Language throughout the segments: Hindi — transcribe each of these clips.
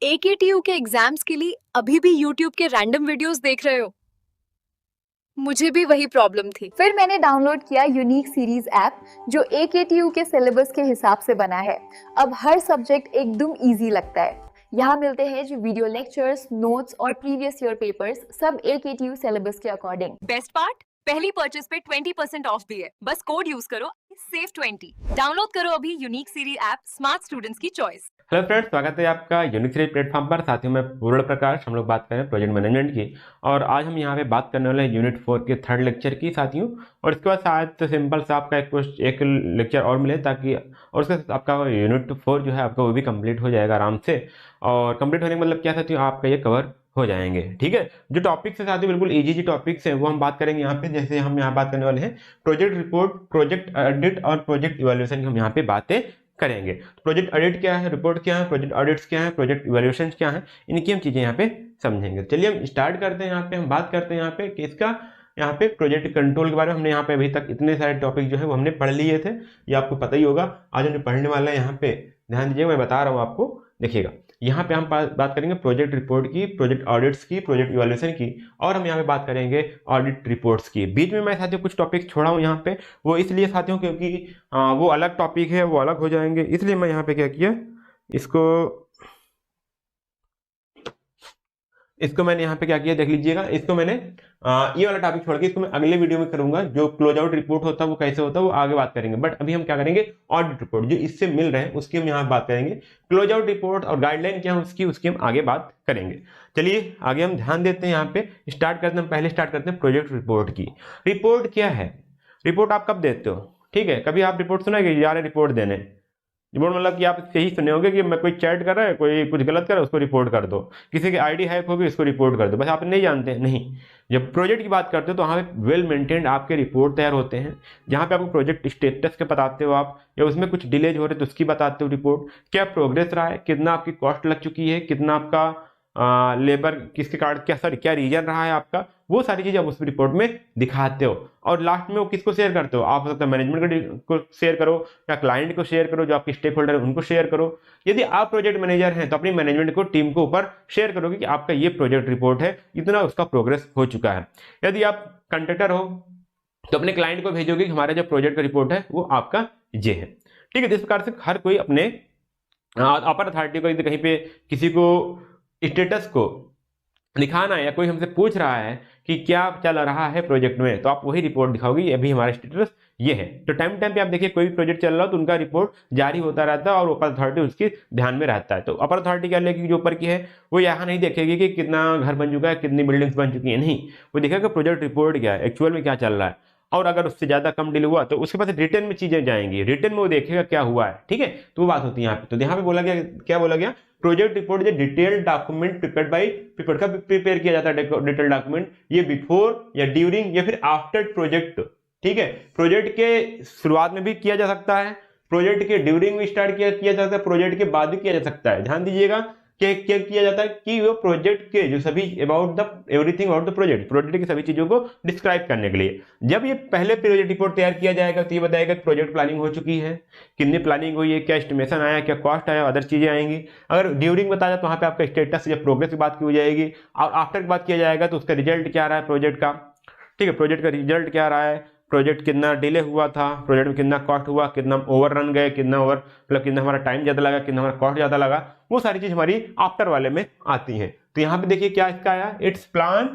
AKTU के एग्जाम्स के लिए अभी भी YouTube के रैंडम वीडियोस देख रहे हो? मुझे भी वही प्रॉब्लम थी। फिर मैंने डाउनलोड किया यूनिक सीरीज ऐप जो AKTU के सिलेबस के हिसाब से बना है। अब हर सब्जेक्ट एकदम इजी लगता है। यहाँ मिलते हैं जो वीडियो लेक्चर्स, नोट्स और प्रीवियस ईयर पेपर्स, सब AKTU सिलेबस के अकॉर्डिंग। बेस्ट पार्ट, पहली परचेज पे 20% ऑफ भी है। बस कोड यूज करो SAVE20। डाउनलोड करो अभी unique series app, smart students की चॉइस। हेलो फ्रेंड्स, स्वागत है आपका यूनिक सीरीज प्लेटफॉर्म पर। साथियों में पूर्ण प्रकाश, हम लोग बात करें प्रोजेक्ट मैनेजमेंट की। और आज हम यहाँ पे बात करने वाले हैं यूनिट 4 के थर्ड लेक्चर की साथियों। और इसके बाद शायद तो सिंपल सा आपका एक लेक्चर और मिले ताकि, और उसके साथ आपका यूनिट 4 जो है आपका वो भी कंप्लीट हो जाएगा आराम से। और कंप्लीट होने का मतलब क्या साथियों, आपका ये कवर हो जाएंगे। ठीक है, जो टॉपिक्स है साथियों बिल्कुल इजी टॉपिक्स हैं वो हम बात करेंगे यहाँ पे। जैसे हम यहाँ बात करने वाले हैं प्रोजेक्ट रिपोर्ट, प्रोजेक्ट ऑडिट और प्रोजेक्ट इवैल्यूएशन की हम यहाँ पे बातें करेंगे। प्रोजेक्ट ऑडिट क्या है, रिपोर्ट क्या है, प्रोजेक्ट ऑडिट्स क्या है, प्रोजेक्ट इवैल्यूएशन क्या है, इनकी हम चीजें यहाँ पे समझेंगे। चलिए हम स्टार्ट करते हैं। यहाँ पे हम बात करते हैं यहाँ पे कि इसका यहाँ पे प्रोजेक्ट कंट्रोल के बारे में हमने यहाँ पे अभी तक इतने सारे टॉपिक जो है वो हमने पढ़ लिए थे, ये आपको पता ही होगा। आज हमने पढ़ने वाला है यहाँ पे, ध्यान दीजिएगा, मैं बता रहा हूँ आपको। देखिएगा, यहाँ पे हम बात करेंगे प्रोजेक्ट रिपोर्ट की, प्रोजेक्ट ऑडिट्स की, प्रोजेक्ट इवैल्यूएशन की, और हम यहाँ पे बात करेंगे ऑडिट रिपोर्ट्स की। बीच में मैं साथियों कुछ टॉपिक छोड़ा हूँ यहाँ पे, वो इसलिए साथियों क्योंकि वो अलग टॉपिक है, वो अलग हो जाएंगे, इसलिए मैं यहाँ पे क्या किया, इसको मैंने यहाँ पे क्या किया देख लीजिएगा। इसको मैंने ये वाला टॉपिक छोड़ के इसको मैं अगले वीडियो में करूंगा। जो क्लोज आउट रिपोर्ट होता है वो कैसे होता है वो आगे बात करेंगे, बट अभी हम क्या करेंगे, ऑडिट रिपोर्ट जो इससे मिल रहे हैं उसकी हम यहाँ बात करेंगे। क्लोज आउट रिपोर्ट और गाइडलाइन क्या है उसकी हम आगे बात करेंगे। चलिए आगे हम ध्यान देते हैं। यहाँ पे स्टार्ट करते हैं, पहले स्टार्ट करते हैं प्रोजेक्ट रिपोर्ट की। रिपोर्ट क्या है, रिपोर्ट आप कब देते हो? ठीक है, कभी आप रिपोर्ट सुना कि जा रहे रिपोर्ट देने, रिपोर्ट मतलब कि आप यही सुने होंगे कि मैं कोई चैट कर रहा है, कोई कुछ गलत कर रहा है उसको रिपोर्ट कर दो, किसी की आईडी हैक होगी उसको रिपोर्ट कर दो, बस आप नहीं जानते। नहीं, जब प्रोजेक्ट की बात करते हो तो वहाँ पे वेल मेंटेन्ड आपके रिपोर्ट तैयार होते हैं, जहाँ पे आपको प्रोजेक्ट स्टेटस के बताते हो आप, या उसमें कुछ डिलेज हो रहे तो उसकी बताते हो रिपोर्ट, क्या प्रोग्रेस रहा है, कितना आपकी कॉस्ट लग चुकी है, कितना आपका लेबर किसके कार्ड, क्या सॉरी क्या रीजन रहा है आपका, वो सारी चीजें आप उस रिपोर्ट में दिखाते हो। और लास्ट में वो किसको शेयर करते हो, आप हो सकता है मैनेजमेंट को शेयर करो, या क्लाइंट को शेयर करो, जो आपके स्टेक होल्डर है उनको शेयर करो। यदि आप प्रोजेक्ट मैनेजर हैं तो अपनी मैनेजमेंट को, टीम को ऊपर शेयर करोगे कि आपका ये प्रोजेक्ट रिपोर्ट है, इतना उसका प्रोग्रेस हो चुका है। यदि आप कंट्रैक्टर हो तो अपने क्लाइंट को भेजोगे कि हमारा जो प्रोजेक्ट का रिपोर्ट है वो आपका ये है। ठीक है, इस प्रकार से हर कोई अपने अपर अथॉरिटी को, यदि कहीं पे किसी को स्टेटस को दिखाना है या कोई हमसे पूछ रहा है कि क्या चल रहा है प्रोजेक्ट में, तो आप वही रिपोर्ट दिखाओगे, अभी हमारा स्टेटस ये है। तो टाइम टाइम पे आप देखिए कोई भी प्रोजेक्ट चल रहा हो तो उनका रिपोर्ट जारी होता रहता है और अपर अथॉरिटी उसकी ध्यान में रहता है। तो अपर अथॉरिटी क्या लेगी, जो ऊपर की है वो यहाँ नहीं देखेगी कि कितना घर बन चुका है, कितनी बिल्डिंग्स बन चुकी है, नहीं, वो देखेगा प्रोजेक्ट रिपोर्ट क्या है, एक्चुअल में क्या चल रहा है। और अगर उससे ज्यादा कम डील हुआ तो उसके पास रिटर्न में चीजें जाएंगी, रिटर्न में वो देखेगा क्या हुआ है। ठीक है, तो वो बात होती है यहाँ पे। तो यहाँ पे बोला गया, क्या बोला गया, प्रोजेक्ट रिपोर्ट जो detailed document prepared by, prepare किया जाता है डिटेल्ड डॉक्यूमेंट, ये बिफोर या ड्यूरिंग या फिर आफ्टर प्रोजेक्ट। ठीक है, प्रोजेक्ट के शुरुआत में भी किया जा सकता है, प्रोजेक्ट के ड्यूरिंग में स्टार्ट किया जा सकता है, प्रोजेक्ट के बाद भी किया जा सकता है। ध्यान दीजिएगा कि क्या किया जाता है कि वो प्रोजेक्ट के जो सभी about the everything about the project की सभी चीजों को डिस्क्राइब करने के लिए। जब ये पहले प्रोजेक्ट रिपोर्ट तैयार किया जाएगा तो ये बताएगा प्रोजेक्ट प्लानिंग हो चुकी है, कितनी प्लानिंग हुई है, क्या एस्टिमेशन आया, क्या कॉस्ट आया, अदर चीजें आएंगी। अगर ड्यूरिंग बताया तो वहां पे आपका स्टेटस या प्रोग्रेस की बात की हो जाएगी, और आफ्टर की बात किया जाएगा तो उसका रिजल्ट क्या रहा है प्रोजेक्ट का। ठीक है, प्रोजेक्ट का रिजल्ट क्या रहा है, प्रोजेक्ट कितना डिले हुआ था, प्रोजेक्ट में कितना कॉस्ट हुआ, कितना ओवर रन गए, कितना ओवर मतलब कितना हमारा टाइम ज्यादा लगा, कितना हमारा कॉस्ट ज्यादा लगा, वो सारी चीज हमारी आफ्टर वाले में आती है। तो यहाँ पे देखिए क्या इसका आया, इट्स प्लान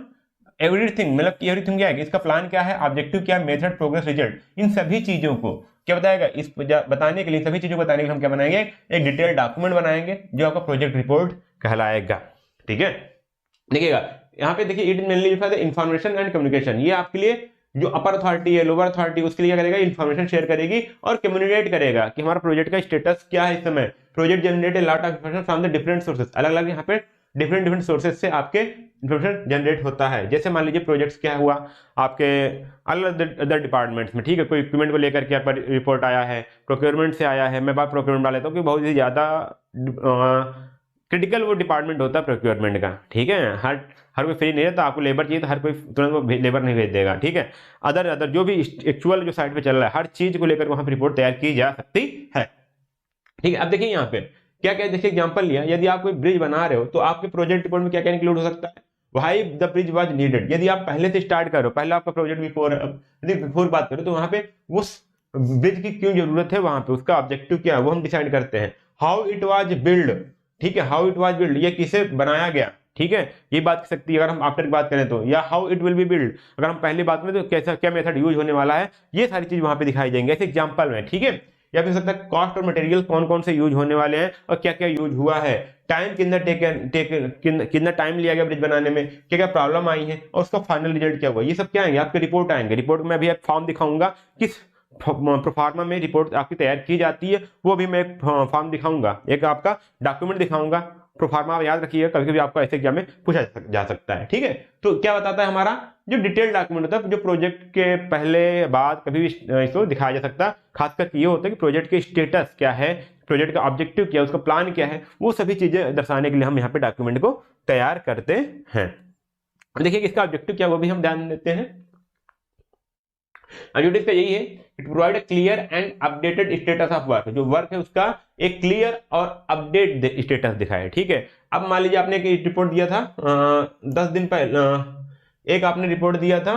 एवरीथिंग, मतलब एवरीथिंग क्या है, इसका प्लान क्या है, ऑब्जेक्टिव क्या है, मेथड, प्रोग्रेस, रिजल्ट, इन सभी चीजों को क्या बताएगा। इस बताने के लिए, सभी चीजों को बताने के लिए हम क्या बनाएंगे, एक डिटेल डॉक्यूमेंट बनाएंगे जो आपका प्रोजेक्ट रिपोर्ट कहलाएगा। ठीक है, देखिएगा यहाँ पे देखिए, it mainly information and communication, ये आपके लिए जो अपर अथॉरिटी है, लोअर अथॉरिटी, उसके लिए क्या करेगा, इन्फॉर्मेशन शेयर करेगी और कम्युनिकेट करेगा कि हमारा प्रोजेक्ट का स्टेटस क्या है इस समय। Project generate a lot of information from the different sources, अलग अलग यहाँ पे डिफरेंट सोर्सेज से आपके इंफॉर्मेशन जनरेट होता है। जैसे मान लीजिए प्रोजेक्ट्स क्या हुआ आपके अलग अदर डिपार्टमेंट्स में, ठीक है, कोई इक्विपमेंट को लेकर के आपका रिपोर्ट आया है, प्रोक्योरमेंट से आया है, मैं बात प्रोक्योरमेंट डाल लेता हूँ कि बहुत ही ज्यादा क्रिटिकल वो डिपार्टमेंट होता है प्रोक्योरमेंट का। ठीक है, हर कोई फ्री नहीं रहता, आपको लेबर चाहिए तो हर कोई तुरंत वो लेबर नहीं भेज देगा। ठीक है, अदर जो भी एक्चुअल जो साइट पे चल रहा है हर चीज को लेकर वहां पर रिपोर्ट तैयार की जा सकती है। ठीक है, अब देखिए यहाँ पे क्या क्या, देखिए एग्जांपल लिया, यदि आप कोई ब्रिज बना रहे हो तो आपके प्रोजेक्ट रिपोर्ट में क्या क्या इंक्लूड हो सकता है, why the bridge was needed. यदि आप पहले से स्टार्ट करो, पहले आपका प्रोजेक्ट बिफोर, यदि बिफोर बात करो तो वहां पे उस ब्रिज की क्यों जरूरत है, वहां पे उसका ऑब्जेक्टिव क्या है वो हम डिसाइड करते हैं। हाउ इट वाज बिल्ड, ठीक है, हाउ इट वाज बिल्ड, ये किसे बनाया गया, ठीक है, ये बात कर सकती है अगर हम आफ्टर की बात करें तो, या how it will be build अगर हम पहली बात में तो कैसा क्या मेथड यूज होने वाला है, ये सारी चीज वहां पे दिखाई देंगे ऐसे एग्जांपल में, ठीक है। या फिर हो सकता है कॉस्ट और मटेरियल कौन कौन से यूज होने वाले हैं और क्या क्या यूज हुआ है, टाइम कितना टाइम लिया गया ब्रिज बनाने में, क्या क्या प्रॉब्लम आई है और उसका फाइनल रिजल्ट क्या हुआ, ये सब क्या आएंगे आपके रिपोर्ट आएंगे। रिपोर्ट में अभी एक फॉर्म दिखाऊंगा किस प्रोफार्मा में रिपोर्ट आपकी तैयार की जाती है, वो भी मैं एक फॉर्म दिखाऊंगा, एक आपका डॉक्यूमेंट दिखाऊंगा। प्रोफार्मा आप याद रखिएगा, कभी कभी आपको ऐसे एग्जाम में पूछा जा सकता है, ठीक है। तो क्या बताता है हमारा जो डिटेल डॉक्यूमेंट होता है, जो प्रोजेक्ट के पहले बाद कभी भी इसको दिखाया जा सकता है, खासकर ये होता है कि प्रोजेक्ट के स्टेटस क्या है, प्रोजेक्ट का ऑब्जेक्टिव क्या है, उसका प्लान क्या है, वो सभी चीजें दर्शाने के लिए हम यहाँ पे डॉक्यूमेंट को तैयार करते हैं। देखिए इसका ऑब्जेक्टिव क्या वो भी हम ध्यान देते हैं। ऑब्जेक्टिव का यही है, it provide a clear and updated status of work, जो वर्क है उसका एक क्लियर और अपडेट स्टेटस दिखाए, ठीक है। अब मान लीजिए आपने एक रिपोर्ट दिया था 10 दिन पहले, एक आपने रिपोर्ट दिया था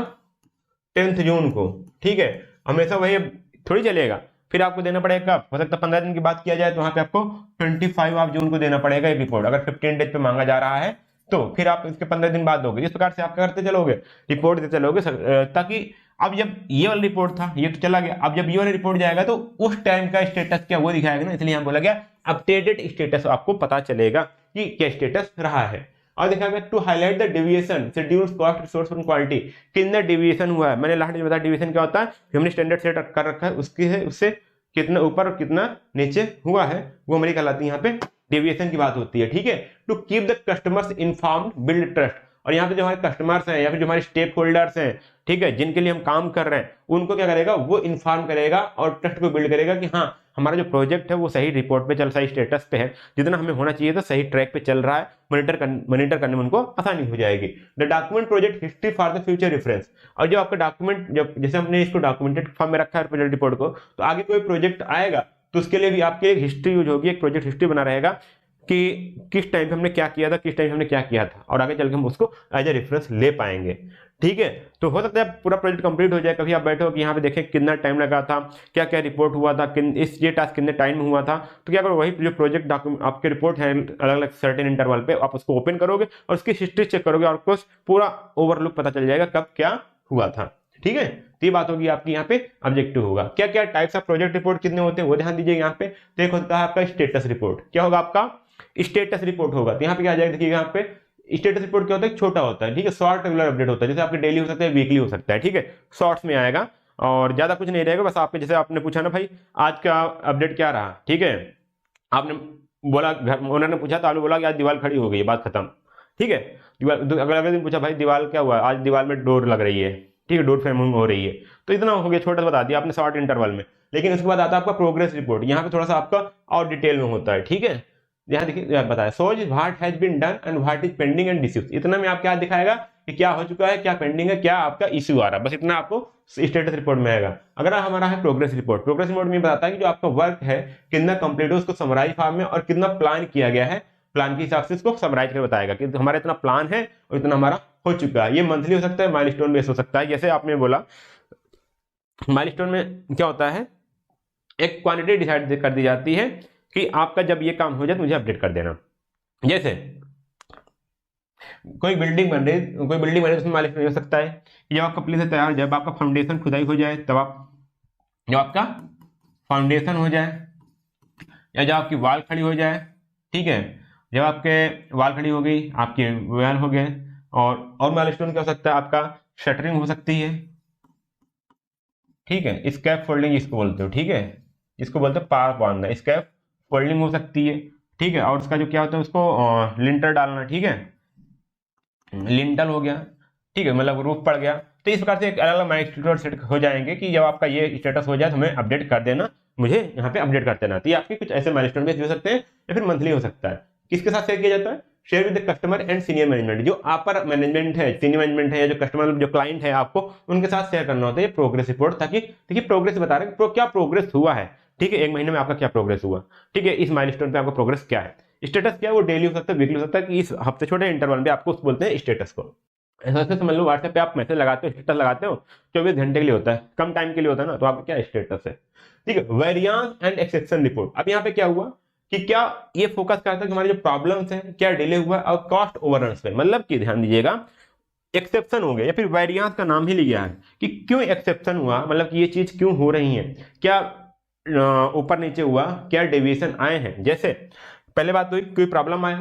10 जून को, ठीक है, हमेशा वही थोड़ी चलेगा, फिर आपको देना पड़ेगा, हो सकता है 15 दिन की बात किया जाए तो वहां पे आपको 25 जून को देना पड़ेगा एक रिपोर्ट, अगर 15 डेज पे मांगा जा रहा है तो फिर आप इसके 15 दिन बाद दोगे। इस प्रकार से आप क्या करते चलोगे, रिपोर्ट देते चलोगे, ताकि अब जब ये वाला रिपोर्ट था ये तो चला गया, अब जब ये वाला रिपोर्ट जाएगा तो उस टाइम का स्टेटस क्या वो दिखाएगा ना, इसलिए यहाँ बोला गया अपडेटेड स्टेटस, आपको पता चलेगा कि क्या स्टेटस रहा है। और देखा गया to highlight the deviation schedules cost resource और क्वालिटी, कितना डेविएशन हुआ है, मैंने लास्ट में बताया डेविएशन क्या होता है, हमने स्टैंडर्ड सेट कर रखा है उससे कितना ऊपर और कितना नीचे हुआ है वो हमारी कहलाती है यहाँ पे डेविएशन की बात होती है, ठीक है। To keep the customers informed build trust, और यहाँ पे जो हमारे कस्टमर्स हैं या फिर जो हमारे स्टेक होल्डर्स हैं, ठीक है, जिनके लिए हम काम कर रहे हैं, उनको क्या करेगा वो इन्फॉर्म करेगा और ट्रस्ट को बिल्ड करेगा कि हाँ हमारा जो प्रोजेक्ट है वो सही रिपोर्ट पे सही स्टेटस पे है, जितना हमें होना चाहिए था सही ट्रैक पे चल रहा है, मॉनिटर करने में उनको आसानी हो जाएगी। The document project history for the future reference, और जो आपका डॉक्यूमेंट जब जैसे हमने इसको डॉक्यूमेंटेड फॉर्म में रखा है प्रोजेक्ट रिपोर्ट को, तो आगे कोई प्रोजेक्ट आएगा तो उसके लिए भी आपके एक हिस्ट्री यूज होगी, एक प्रोजेक्ट हिस्ट्री बना रहेगा कि किस टाइम पे हमने क्या किया था, किस टाइम पे हमने क्या किया था, और आगे चल के हम उसको एज ए रेफरेंस ले पाएंगे, ठीक है। तो हो सकता है पूरा प्रोजेक्ट कंप्लीट हो जाए, कभी आप बैठो कि यहाँ पे देखें कितना टाइम लगा था, क्या क्या रिपोर्ट हुआ था, ये टास्क कितने टाइम में हुआ था, तो क्या करो वही जो प्रोजेक्ट डॉक्यूमेंट आपके रिपोर्ट है अलग अलग सर्टेन इंटरवल पे आप उसको ओपन करोगे और उसकी हिस्ट्री चेक करोगे और आपको पूरा ओवरलुक पता चल जाएगा कब क्या हुआ था, ठीक है। तो ये बात होगी आपकी यहाँ पे ऑब्जेक्टिव होगा। क्या क्या टाइप्स ऑफ प्रोजेक्ट रिपोर्ट कितने होते हैं वो ध्यान दीजिए यहाँ पे। तो एक होता है आपका स्टेटस रिपोर्ट, क्या होगा आपका स्टेटस रिपोर्ट होगा, तो यहाँ पे क्या आ जाएगा देखिएगा, यहाँ पे स्टेटस रिपोर्ट क्या होता है, छोटा होता है, ठीक है, शॉर्ट रेगुलर अपडेट होता है, जैसे आपके डेली हो सकता है वीकली हो सकता है, ठीक है, शॉर्ट्स में आएगा और ज्यादा कुछ नहीं रहेगा, बस आपके जैसे आपने पूछा ना भाई आज का अपडेट क्या रहा, ठीक है, आपने बोला घर ओनर ने पूछा तो आपने बोला कि आज दीवार खड़ी हो गई, बात खत्म, ठीक है। अगले दिन पूछा भाई दीवार क्या हुआ, आज दीवार में डोर लग रही है, ठीक है, डोर फ्रेमिंग हो रही है, तो इतना हो गया, छोटा सा बता दिया आपने शॉर्ट इंटरवल में। लेकिन उसके बाद आता है आपका प्रोग्रेस रिपोर्ट, यहाँ पे थोड़ा सा आपका और डिटेल में होता है, ठीक है। यहाँ देखिए बताया shows what has been done and what is pending and issues, इतना में आप क्या दिखाएगा कि क्या हो चुका है, क्या पेंडिंग है, क्या आपका इश्यू आ रहा है, बस इतना आपको स्टेटस रिपोर्ट में आएगा। अगर हमारा है प्रोग्रेस रिपोर्ट, प्रोग्रेस रिपोर्ट में बताता है कि जो आपका वर्क है कितना कंप्लीट है उसको समराइज फॉर्म में और कितना प्लान किया गया है, प्लान के हिसाब से इसको समराइज कर बताएगा कि हमारा इतना प्लान है और इतना हमारा हो चुका है। ये मंथली हो सकता है, माइलस्टोन बेस हो सकता है, जैसे आपने बोला माइलस्टोन में क्या होता है एक क्वांटिटी डिसाइड कर दी जाती है कि आपका जब ये काम हो जाए तो मुझे अपडेट कर देना। जैसे कोई बिल्डिंग बन रही उसमें माइलस्टोन हो सकता है कि जब आपका प्लेस तैयार, जब आपका फाउंडेशन खुदाई हो जाए, तब आप जब आपका फाउंडेशन हो जाए या जब आपकी वाल खड़ी हो जाए, ठीक है, जब आपके वाल खड़ी हो गई, आपके वाल हो गए, और माइलस्टोन क्या हो सकता है आपका शटरिंग हो सकती है, ठीक है, स्कैफ फोल्डिंग इसको बोलते हो, ठीक है, इसको बोलते हैं पार बांधना, स्कैफ फोल्डिंग हो सकती है, ठीक है, और उसका जो क्या होता है उसको लिंटर डालना, ठीक है, लिंटल हो गया, ठीक है, मतलब रूफ पड़ गया। तो इस प्रकार से एक अलग अलग माइलस्टोन सेट हो जाएंगे कि जब आपका ये स्टेटस हो जाए तो हमें अपडेट कर देना, मुझे यहाँ पे अपडेट कर देना। तो ये आपके कुछ ऐसे माइलस्टोन बेस हो सकते हैं या फिर मंथली हो सकता है। किसके साथ शेयर किया जाता है, share with the customer and senior management, जो अपर मैनेजमेंट है, सीनियर मैनेजमेंट है या जो कस्टमर जो क्लाइंट है आपको उनके साथ शेयर करना होता है ये प्रोग्रेस रिपोर्ट, ताकि देखिए प्रोग्रेस बता रहे हैं क्या प्रोग्रेस हुआ है, ठीक है, 1 महीने में आपका क्या प्रोग्रेस हुआ, ठीक है, इस माइलस्टोन पे आपका प्रोग्रेस क्या है। स्टेटस क्या है, वो डेली हो सकता है, वीकली हो सकता है, कि इस हफ्ते छोटे इंटरवल पे आपको उसको बोलते हैं स्टेटस को। ऐसा समझ लो व्हाट्सएप पे आप मैसेज लगाते हो, स्टेटस लगाते हो, 24 घंटे के लिए होता है, कम टाइम के लिए होता है ना, तो आपका क्या स्टेटस है। ठीक है, वेरिएंस एंड एक्सेप्शन रिपोर्ट। अब यहाँ पे क्या हुआ कि क्या ये फोकस करता है कि हमारे जो प्रॉब्लम्स हैं, क्या डिले हुआ और कॉस्ट ओवररन्स पे, मतलब कि ध्यान दीजिएगा एक्सेप्शन हो गया या फिर वेरिएंस का नाम ही लिया है कि क्यों एक्सेप्शन हुआ, मतलब कि ये चीज क्यों हो रही है, क्या ऊपर नीचे हुआ, क्या डेविएशन आए हैं। जैसे पहले बात हुई, कोई प्रॉब्लम आया,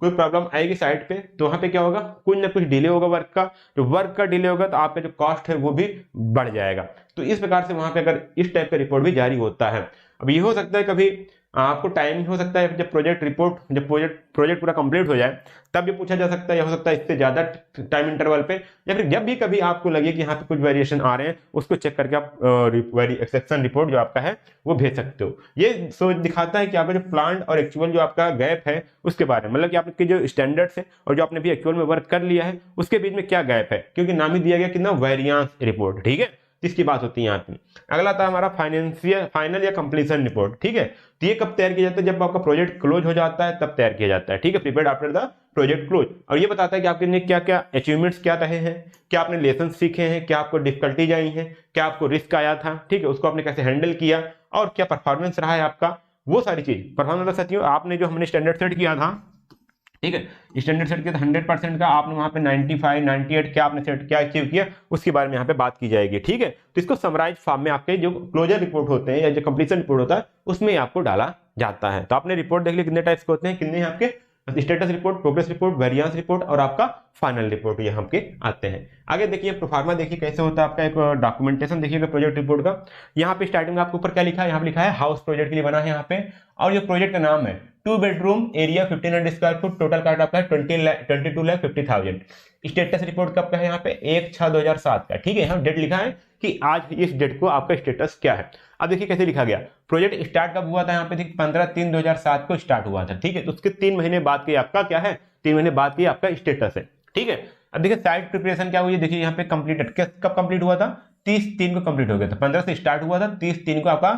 कोई प्रॉब्लम आएगी साइट पे, तो वहां पे क्या होगा, कुछ ना कुछ डिले होगा वर्क का, तो वर्क का डिले होगा तो आपका जो कॉस्ट है वो भी बढ़ जाएगा। तो इस प्रकार से वहां पे अगर इस टाइप का रिपोर्ट भी जारी होता है। अब ये हो सकता है कभी आपको टाइम हो सकता है जब प्रोजेक्ट पूरा कंप्लीट हो जाए तब ये पूछा जा सकता है, या हो सकता है इससे ज्यादा टाइम इंटरवल पे, या फिर जब भी कभी आपको लगे कि यहाँ पे कुछ वेरिएशन आ रहे हैं, उसको चेक करके आप एक्सेप्शन रिपोर्ट जो आपका है वो भेज सकते हो। ये सोच दिखाता है कि आपका जो प्लान और एक्चुअल जो आपका गैप है उसके बारे में, मतलब कि आपके जो स्टैंडर्ड्स है और जो आपने भी एक्चुअल में वर्क कर लिया है उसके बीच में क्या गैप है, क्योंकि नाम ही दिया गया कितना, वेरिएंस रिपोर्ट। ठीक है, इसकी बात होती है यहाँ पे। अगला था हमारा फाइनल या कंप्लीशन रिपोर्ट। ठीक है, तो ये कब तैयार किया जाता है, जब आपका प्रोजेक्ट क्लोज हो जाता है तब तैयार किया जाता है। ठीक है, prepared after the project close. और ये बताता है कि आपके क्या क्या अचीवमेंट्स क्या रहे हैं, क्या आपने लेसन सीखे हैं, क्या आपको डिफिकल्टीज आई हैं, क्या आपको रिस्क आया था, ठीक है, उसको आपने कैसे हैंडल किया, और क्या परफॉर्मेंस रहा है आपका, वो सारी चीज। परफॉर्मेंस साथियों, आपने जो हमने स्टैंडर्ड सेट किया था, ठीक है, स्टैंडर्ड सेट किया था 100% का, आपने वहां पे 95 98 क्या आपने सेट क्या अचीव किया, उसके बारे में यहाँ पे बात की जाएगी। ठीक है, तो इसको समराइज फॉर्म में आपके जो क्लोजर रिपोर्ट होते हैं या जो कंप्लीशन रिपोर्ट होता है उसमें आपको डाला जाता है। तो आपने रिपोर्ट देख लिया कितने टाइप्स के होते हैं, कितने आपके, status report, progress report, variance report और आपका फाइनल रिपोर्ट, ये आपके आते हैं। आगे देखिए प्रोफार्मा, देखिए कैसे होता है आपका एक डॉक्यूमेंटेशन देखिएगा प्रोजेक्ट रिपोर्ट का। यहाँ पे स्टार्टिंग में आपके ऊपर क्या लिखा है, यहाँ पे लिखा है हाउस प्रोजेक्ट के लिए बना है यहाँ पे, और ये प्रोजेक्ट का नाम है 2 bedroom area 1500 square foot, total cast आपका है 22,50,000। स्टेटस रिपोर्ट कब का है, यहाँ पे 1/6/2007 का। ठीक है, यहाँ डेट लिखा है कि आज इस डेट को आपका स्टेटस क्या है। अब देखिए कैसे लिखा गया, प्रोजेक्ट स्टार्ट कब हुआ था, यहाँ पे 15/3/2007 को स्टार्ट हुआ था। ठीक है, तो उसके 3 महीने बाद के आपका क्या है, 3 महीने बाद की आपका स्टेटस है। ठीक है, अब देखिए साइट प्रिपरेशन क्या हुई है, देखिए यहाँ पे कंप्लीटेड कब कंप्लीट हुआ था, 30/3 को कंप्लीट हो गया था। 15 से स्टार्ट हुआ था, 30/3 को आपका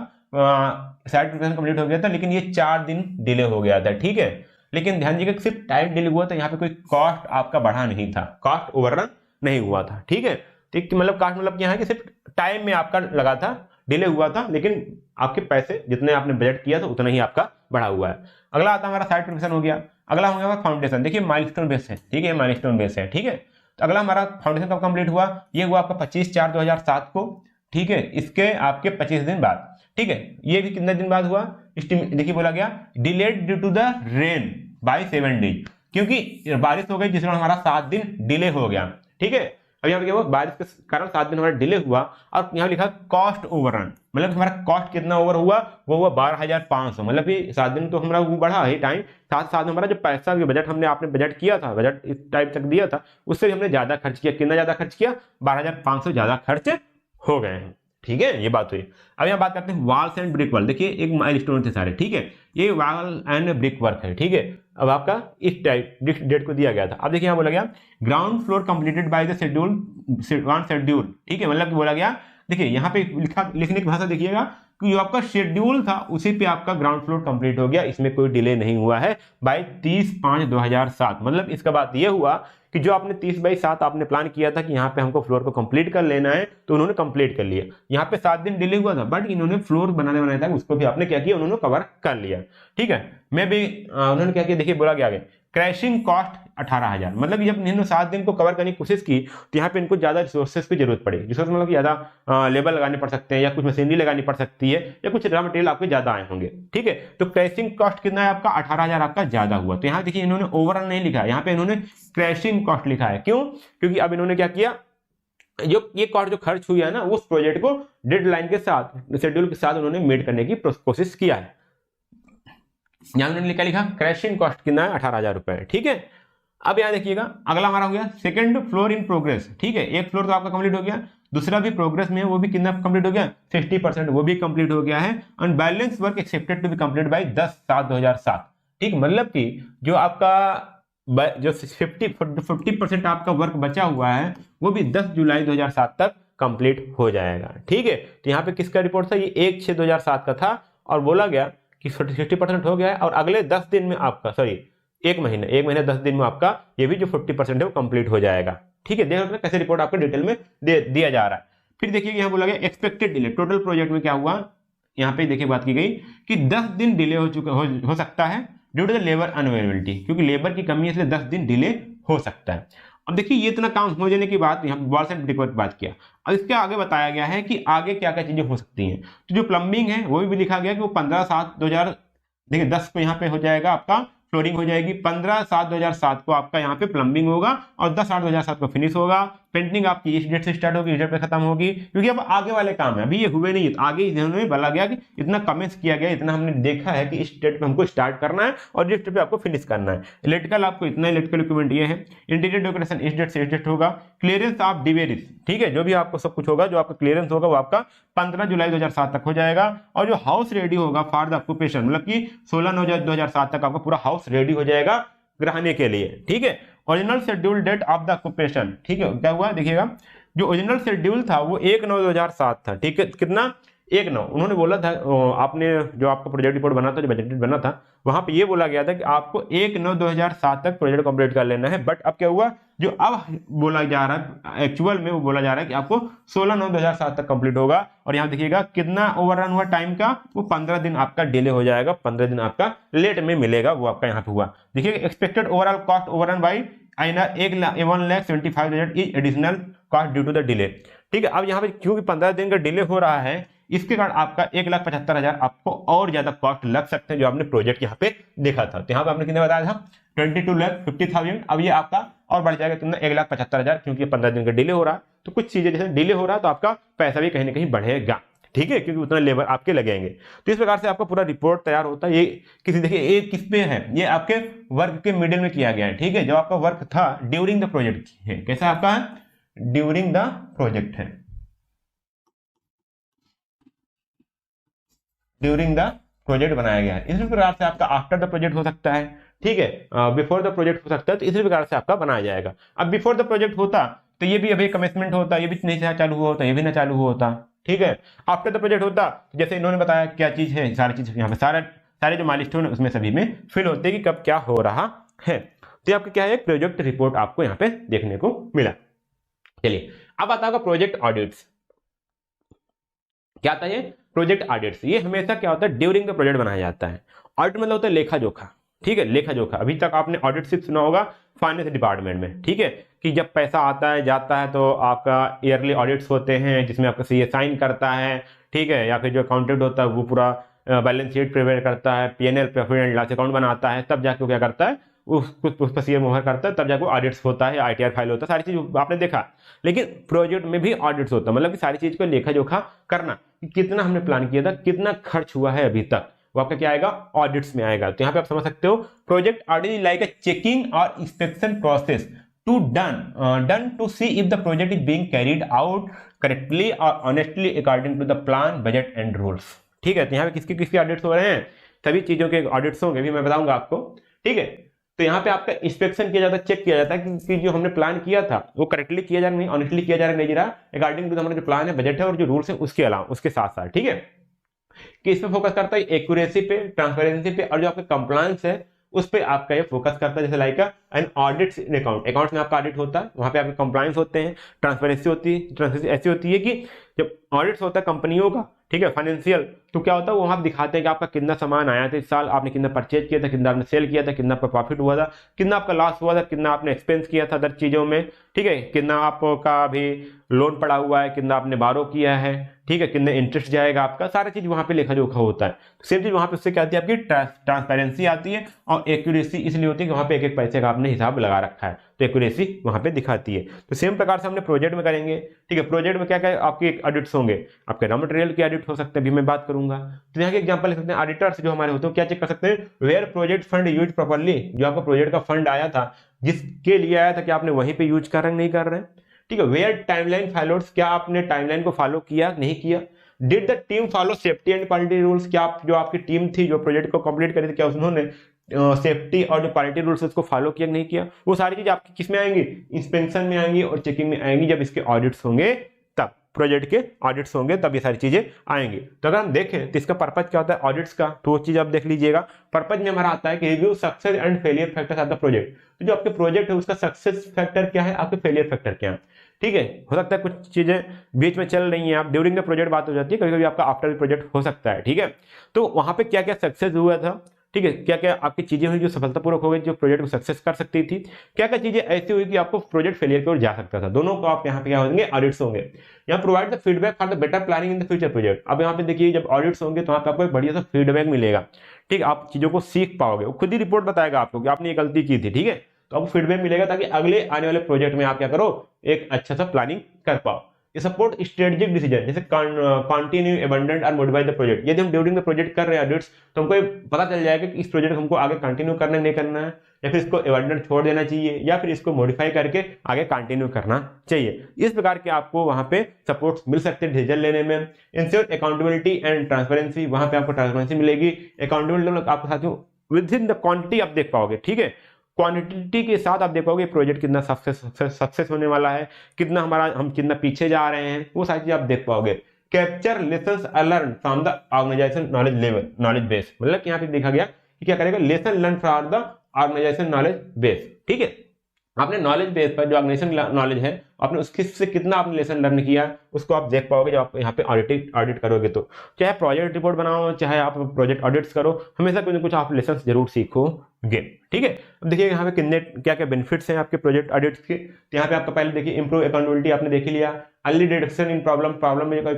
साइट प्रिपरेशन कंप्लीट हो गया था, लेकिन ये 4 दिन डिले हो गया था। ठीक है, लेकिन ध्यान दीजिएगा सिर्फ टाइम डिले हुआ था, यहाँ पे कोई कॉस्ट आपका बढ़ा नहीं था, कॉस्ट ओवररन नहीं हुआ था। ठीक है, तो मतलब कॉस्ट मतलब क्या है कि सिर्फ टाइम में आपका लगा था, डिले हुआ था, लेकिन आपके पैसे जितने आपने बजट किया था उतना ही आपका बढ़ा हुआ है। अगला आता है हमारा साइट प्रिपरेशन हो गया। अगला हो गया फाउंडेशन, देखिए माइलस्टोन बेस है। ठीक है, माइलस्टोन बेस है। ठीक है, तो अगला हमारा फाउंडेशन कब कंप्लीट हुआ, ये हुआ आपका 25/4/2007 को। ठीक है, इसके आपके 25 दिन बाद। ठीक है, ये भी कितने दिन बाद हुआ, देखिए बोला गया delayed due to the rain by 7 days, क्योंकि बारिश हो गई जिसमें हमारा 7 दिन डिले हो गया। ठीक है, अब यहाँ पे क्या हुआ, बारिश के कारण 7 दिन हमारा डिले हुआ, और यहाँ लिखा कॉस्ट ओवररन, मतलब हमारा कॉस्ट कितना ओवर हुआ, वो हुआ 12,500, मतलब कि 7 दिन तो हमारा वो बढ़ा है टाइम, साथ साथ हमारा जो पैसा बजट हमने आपने बजट किया था, बजट इस टाइप तक दिया था, उससे भी हमने ज्यादा खर्च किया। कितना ज्यादा खर्च किया, 12,500 ज्यादा खर्च हो गए हैं। ठीक है, ये बात हुई। अब यहाँ बात करते हैं वॉल्स एंड ब्रिक वर्क। देखिए एक माइलस्टोन थे सारे। ठीक है, ये वॉल एंड ब्रिक वर्क है। ठीक है, अब आपका इस टाइप डेट को दिया गया था। अब देखिए यहाँ बोला गया ground floor completed by the schedule. ठीक है, मतलब बोला गया, देखिए यहाँ पे लिखने की भाषा देखिएगा कि जो आपका शेड्यूल था उसी पे आपका ग्राउंड फ्लोर कंप्लीट हो गया, इसमें कोई डिले नहीं हुआ है बाय 30/5/2007। मतलब इसका बात यह हुआ कि जो आपने 30/7 आपने प्लान किया था कि यहाँ पे हमको फ्लोर को कंप्लीट कर लेना है, तो उन्होंने कंप्लीट कर लिया। यहाँ पे 7 दिन डिले हुआ था, बट इन्होंने फ्लोर बनाया था उसको भी आपने क्या किया, उन्होंने कवर कर लिया। ठीक है, मैं भी उन्होंने क्या किया, देखिए बोला गया आगे क्रैशिंग कॉस्ट 18,000। मतलब जब इन्होंने 7 दिन को कवर करने की कोशिश की तो यहाँ पे इनको ज्यादा रिसोर्सेज की जरूरत पड़ी। रिसोर्स मतलब ज्यादा लेबर लगाने पड़ सकते हैं, या कुछ मशीनरी लगानी पड़ सकती है, या कुछ रॉ मटेरियल आपके ज्यादा आए होंगे। ठीक है, तो क्रैशिंग कॉस्ट कितना है आपका, 18,000 आपका ज्यादा हुआ। तो यहाँ देखिए इन्होंने ओवरऑल नहीं लिखा है, यहाँ पे इन्होंने क्रैशिंग कॉस्ट लिखा है। क्यों, क्योंकि अब इन्होंने क्या किया, जो ये कॉस्ट जो खर्च हुई है ना, उस प्रोजेक्ट को डेडलाइन के साथ, शेड्यूल के साथ उन्होंने मेट करने की कोशिश किया है। यहां उन्होंने लिखा क्रैशिंग कॉस्ट कितना है, 18,000 रुपए। ठीक है, अब यहाँ देखिएगा अगला हमारा हो गया सेकंड फ्लोर इन प्रोग्रेस। ठीक है, एक फ्लोर तो आपका कंप्लीट हो गया, दूसरा भी प्रोग्रेस में है, वो भी कितना कंप्लीट हो गया, 60%, वो भी कंप्लीट हो गया है। And balance work accepted to be complete by 10/7/2007। ठीक, मतलब कि जो आपका जो 50% आपका वर्क बचा हुआ है वो भी 10 जुलाई 2007 तक कंप्लीट हो जाएगा। ठीक है, तो यहाँ पे किसका रिपोर्ट था, ये 1/6/2007 का था, और बोला गया कि 60% हो गया है और अगले 10 दिन में आपका एक महीने 10 दिन में आपका ये भी जो 40% है वो कंप्लीट हो जाएगा। ठीक है, देख सकते हैं कैसे रिपोर्ट आपको डिटेल में दिया जा रहा है। फिर देखिए यहाँ बोला गया एक्सपेक्टेड डिले, टोटल प्रोजेक्ट में क्या हुआ, यहाँ पे देखिए बात की गई कि 10 दिन डिले हो सकता है due to the labour unavailability, क्योंकि लेबर की कमी है इसलिए 10 दिन डिले हो सकता है। अब देखिए ये इतना काम हो जाने की बात, यहाँ बॉल्स एंड ब्रिक वर्क बात किया। अब इसके आगे बताया गया है कि आगे क्या क्या चीजें हो सकती हैं। तो जो प्लम्बिंग है वो भी लिखा गया कि वो 15/7/2000 देखिए 10 को यहाँ पे हो जाएगा आपका फ्लोरिंग हो जाएगी, 15/7/2007 को आपका यहाँ पे प्लम्बिंग होगा और 10/8/2007 को फिनिश होगा। पेंटिंग आपकी इस डेट से स्टार्ट होगी, इस डेट पे खत्म होगी, क्योंकि अब आगे वाले काम है, अभी ये हुए नहीं, आगे इन्होंने बोला गया कि इतना कमेंट्स किया गया, इतना हमने देखा है कि इस डेट पे हमको स्टार्ट करना है और इस डेट पे आपको फिनिश करना है। इलेक्ट्रिकल आपको इतना इलेक्ट्रिकल इक्विपमेंट ये है। इंटीरियर डेकोरेशन इस डेट से इस डेट होगा। क्लियरेंस ऑफ डिवेरिस, ठीक है, जो भी आपको सब कुछ होगा, जो आपका क्लियरेंस होगा वो आपका 15 जुलाई 2007 तक हो जाएगा। और जो हाउस रेडी होगा फॉर द ऑक्यूपेशन, मतलब कि 16/9/2007 तक आपका पूरा हाउस रेडी हो जाएगा ग्रहणे के लिए। ठीक है, original schedule date of the occupation, ठीक है, क्या हुआ देखिएगा, जो ओरिजिनल शेड्यूल था वो 1/9/2007 था। ठीक है, कितना 1/9 उन्होंने बोला था, आपने जो आपका प्रोजेक्ट रिपोर्ट बना था, जो बजटेड बना था, वहां पे ये बोला गया था कि आपको 1/9/2007 तक प्रोजेक्ट कंप्लीट कर लेना है। बट अब क्या हुआ, जो अब बोला जा रहा है एक्चुअल में वो बोला जा रहा है कि आपको 16/9/2007 तक कंप्लीट होगा। और यहाँ देखिएगा कितना ओवररन हुआ टाइम का, वो 15 दिन आपका डिले हो जाएगा, 15 दिन आपका लेट में मिलेगा, वो आपका यहाँ पे हुआ। देखिए expected overall cost overrun by INR 1,75,000 is additional cost due to the delay. ठीक है, अब यहाँ पे क्योंकि 15 दिन का डिले हो रहा है, इसके कारण आपका 1,75,000 आपको और ज्यादा कॉस्ट लग सकते हैं, जो आपने प्रोजेक्ट यहाँ पे देखा था। तो यहाँ पे आपने कितने बताया था 22,50,000, अब ये आपका और बढ़ जाएगा कितना 1,75,000, क्योंकि 15 दिन का डिले हो रहा है। तो कुछ चीजें जैसे डिले हो रहा है तो आपका पैसा भी कहीं ना कहीं बढ़ेगा। ठीक है, क्योंकि उतना लेबर आपके लगेंगे। तो इस प्रकार से आपका पूरा रिपोर्ट तैयार होता है। ये किसी देखिए ये किस पे है, ये आपके वर्क के मिडिल में किया गया है। ठीक है, जो आपका वर्क था ड्यूरिंग द प्रोजेक्ट है, कैसा आपका है ड्यूरिंग द प्रोजेक्ट है, ड्यूरिंग द प्रोजेक्ट बनाया गया है। इसी प्रकार से आपका आफ्टर द प्रोजेक्ट हो सकता है। ठीक है, बिफोर द प्रोजेक्ट हो सकता है। तो इसी प्रकार से आपका बनाया जाएगा। अब बिफोर द प्रोजेक्ट होता तो ये भी अभी कमिटमेंट होता, ये भी नहीं चालू हुआ होता, ये भी ना चालू हुआ होता। ठीक है, आफ्टर द प्रोजेक्ट होता जैसे इन्होंने बताया क्या चीज है, सारी चीज यहाँ पे सारे जो माइलस्टोन है उसमें सभी में फिल होते हैं कि कब क्या हो रहा है। तो आपका क्या है, एक प्रोजेक्ट रिपोर्ट आपको यहाँ पे देखने को मिला। चलिए अब आता होगा प्रोजेक्ट ऑडिट्स। क्या आता है प्रोजेक्ट ऑडिट्स? ये हमेशा क्या होता है ड्यूरिंग द प्रोजेक्ट बनाया जाता है। ऑडिट मतलब होता है लेखा जोखा। ठीक है, लेखा जोखा अभी तक आपने ऑडिट सिर्फ सुना होगा फाइनेंस डिपार्टमेंट में। ठीक है, कि जब पैसा आता है जाता है तो आपका ईयरली ऑडिट्स होते हैं, जिसमें आपका सीए साइन करता है। ठीक है, या फिर जो अकाउंटेंट होता है वो पूरा बैलेंस शीट प्रिपेयर करता है, PNL profit and loss account बनाता है, तब जाके क्या करता है उस पर सीए मोहर करता है, तब जाके ऑडिट्स होता है, आईटीआर फाइल होता है, सारी चीज आपने देखा। लेकिन प्रोजेक्ट में भी ऑडिट्स होता है, मतलब कि सारी चीज को लेखा जोखा करना कि कितना हमने प्लान किया था, कितना खर्च हुआ है अभी तक, वो आपका क्या आएगा ऑडिट्स में आएगा। तो यहाँ पे आप समझ सकते हो project audit like a checking और inspection process to done to see if the project is being carried out correctly और honestly according to the plan budget and rules. ठीक है, तो यहाँ पे किसके ऑडिट्स हो रहे हैं, सभी चीजों के ऑडिट्स होंगे, भी मैं बताऊंगा आपको। ठीक है, तो यहाँ पे आपका इंस्पेक्शन किया जाता है, चेक किया जाता है कि जो हमने प्लान किया था वो करेक्टली किया जा रहा नहीं, ऑनेस्टली किया जा रहा नहीं, अकॉर्डिंग टू हमारा जो प्लान है, बजट है और जो रूल्स है उसके अलावा उसके साथ साथ। ठीक है, कि इस पे फोकस करता है एक्यूरेसी पे, ट्रांसपेरेंसी पे, और जो आपका कंप्लायंस है उस पे आपका ये फोकस करता है। जैसे like an audit in accounts में आपका ऑडिट होता है, वहां पे आपके कंप्लायंस होते हैं, ट्रांसपेरेंसी होती है। ट्रांसपेरेंसी ऐसी होती है कि जब ऑडिट्स होता है कंपनियों का, ठीक है, फाइनेंशियल, तो क्या होता है वहां दिखाते हैं कि आपका कितना सामान आया था इस साल, आपने कितना परचेज किया था, कितना आपने सेल किया था, कितना आपका प्रॉफिट हुआ था, कितना आपका लॉस हुआ था, कितना आपने एक्सपेंस किया था अदर चीजों में। ठीक है, कितना आपका अभी लोन पड़ा हुआ है, कितना आपने बारो किया है। ठीक है, कितना इंटरेस्ट जाएगा आपका, सारा चीज वहां पे लेखा जोखा होता है। सेम चीज वहां पे उससे क्या आती है आपकी ट्रांसपेरेंसी आती है, और एक्यूरेसी इसलिए होती है कि वहां पे एक एक पैसे का आपने हिसाब लगा रखा है, तो एक्यूरेसी वहां पे दिखाती है। तो सेम प्रकार से हमने प्रोजेक्ट में करेंगे। ठीक है, प्रोजेक्ट में क्या क्या आपके ऑडिट्स होंगे, आपके रॉ मटेरियल के ऑडिट हो सकते हैं, अभी मैं बात करूंगा। तो यहाँ के एग्जांपल लिख सकते हैं, ऑडिटर्स जो हमारे होते हैं क्या चेक कर सकते हैं, where project fund use properly, जो आपका प्रोजेक्ट का फंड आया था जिसके लिए आया था कि आपने वहीं पे यूज कर रहे हैं नहीं कर रहे हैं। ठीक है, वेयर टाइमलाइन फॉलोड्स, क्या आपने टाइमलाइन को फॉलो किया नहीं किया। Did the team follow safety and quality rules, क्या जो आपकी टीम थी जो प्रोजेक्ट को कंप्लीट करी थी, क्या उन्होंने सेफ्टी और जो क्वालिटी रूल्स उसको फॉलो किया नहीं किया। वो सारी चीज आपकी किस में आएंगी, इंस्पेक्शन में आएंगी और चेकिंग में आएंगी, जब इसके ऑडिट्स होंगे तब। प्रोजेक्ट के ऑडिट्स होंगे तब ये सारी चीजें आएंगी। तो अगर हम देखें तो इसका पर्पज क्या होता है ऑडिट्स का, तो वो चीज आप देख लीजिएगा। पर्पज में हमारा आता है कि review success and failure factors of the project. तो जो आपके प्रोजेक्ट है उसका सक्सेस फैक्टर क्या है, आपके फेलियर फैक्टर क्या है। ठीक है, हो सकता है कुछ चीजें बीच में चल रही हैं, आप ड्यूरिंग द प्रोजेक्ट बात हो जाती है, कभी कभी आपका आफ्टर द प्रोजेक्ट हो सकता है। ठीक है, तो वहां पे क्या क्या सक्सेस हुआ था, ठीक है, क्या क्या आपकी चीजें हुई जो सफलतापूर्वक हो गई, जो प्रोजेक्ट को सक्सेस कर सकती थी, क्या क्या चीजें ऐसी हुई कि आपको प्रोजेक्ट फेलियर की ओर जा सकता था। दोनों को आप यहाँ पे क्या होंगे, ऑडिट्स होंगे। यहाँ provide the feedback for the better planning in the future project. अब यहाँ पे देखिए जब ऑडिट्स होंगे तो आपको एक बढ़िया सा फीडबैक मिलेगा। ठीक, आप चीजों को सीख पाओगे, वो खुद ही रिपोर्ट बताएगा आपको कि आपने ये गलती की थी। ठीक है, तो आपको फीडबैक मिलेगा ताकि अगले आने वाले प्रोजेक्ट में आप क्या करो, एक अच्छा सा प्लानिंग कर पाओ। ये सपोर्ट स्ट्रेटेजिक डिसीजन, जैसे कंटिन्यू अबंडेंट और मॉडिफाई द प्रोजेक्ट। यदि हम ड्यूरिंग द प्रोजेक्ट कर रहे हैं ऑडिट्स तो हमको पता चल जाएगा कि इस प्रोजेक्ट को हमको आगे कंटिन्यू करना नहीं करना है, या फिर इसको अबंडेंट छोड़ देना चाहिए, या फिर इसको मॉडिफाई करके आगे कंटिन्यू करना चाहिए। इस प्रकार के आपको वहां पे सपोर्ट मिल सकते हैं डिसीजन लेने में। इंश्योर अकाउंटेबिलिटी एंड ट्रांसपेरेंसी, वहां पे आपको ट्रांसपेरेंसी मिलेगी। अकाउंटेबिलिटी आपके साथियों विद इन द क्वांटिटी आप देख पाओगे। ठीक है, क्वांटिटी के साथ आप देख पाओगे प्रोजेक्ट कितना सक्सेस होने वाला है, कितना हम कितना पीछे जा रहे हैं, वो सारी चीज आप देख पाओगे। Capture lessons learn from the organisation knowledge level, knowledge base, मतलब यहाँ पे देखा गया कि क्या करेगा, lesson learn from the organisation knowledge base. ठीक है, आपने नॉलेज बेस पर जो ऑर्गेनाइजेशन नॉलेज है आपने उसके से कितना आपने लेसन लर्न किया उसको आप देख पाओगे जब आप यहाँ पे ऑडिट करोगे। तो चाहे प्रोजेक्ट रिपोर्ट बनाओ चाहे आप प्रोजेक्ट ऑडिट्स करो, हमेशा कुछ ना कुछ आप लेसन जरूर सीखोगे। ठीक है, अब देखिए यहाँ पे कितने क्या क्या बेनिफिट्स हैं आपके प्रोजेक्ट ऑडिट्स के। तो यहाँ पे आपका पहले देखिए इंप्रूव अकाउंटेबिलिटी आपने देख लिया। अर्ली डिटेक्शन इन प्रॉब्लम में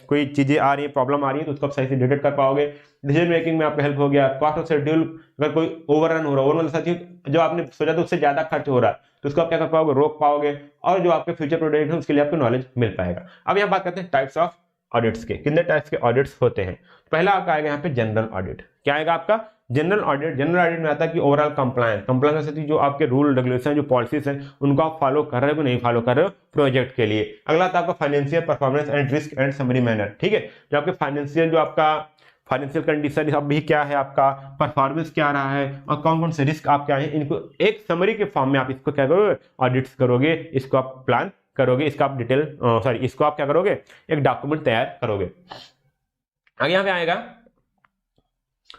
कोई चीजें आ रही है, प्रॉब्लम आ रही है तो उसको आप सही से डिटेक्ट कर पाओगे। डिसीजन मेकिंग में आपका हेल्प हो गया। कॉस्ट ऑफ शेड्यूल, अगर कोई ओवररन हो रहा है, ओवररन सच जो आपने सोचा था उससे ज्यादा खर्च हो रहा है तो उसको आप क्या कर पाओगे, रोक पाओगे, और जो आपके फ्यूचर प्रोजेक्ट है उसके लिए आपको नॉलेज मिल पाएगा। अब यहाँ बात करते हैं टाइप्स ऑफ ऑडिट्स के, कितने टाइप्स के ऑडिट्स होते हैं। पहला आपका आएगा यहाँ पे जनरल ऑडिट। क्या आएगा आपका, जनरल ऑडिट। जनरल ऑडिट में आता है कि ओवरऑल कंप्लायंस जो आपके रूल रेगुलेशन जो पॉलिसीज हैं उनको आप फॉलो कर रहे हो नहीं फॉलो कर रहे हो प्रोजेक्ट के लिए। अगला था आपका financial performance and risk and summary manner. ठीक है, जो आपके फाइनेंशियल जो आपका फाइनेंशियल कंडीशन अभी क्या है, आपका परफॉर्मेंस क्या रहा है और कौन कौन से रिस्क आप क्या है, इनको एक समरी के फॉर्म में आप इसको क्या करोगे, ऑडिट्स करोगे, इसको आप प्लान करोगे, इसका आप इसको आप क्या करोगे, एक डॉक्यूमेंट तैयार करोगे। आगे यहाँ पे आएगा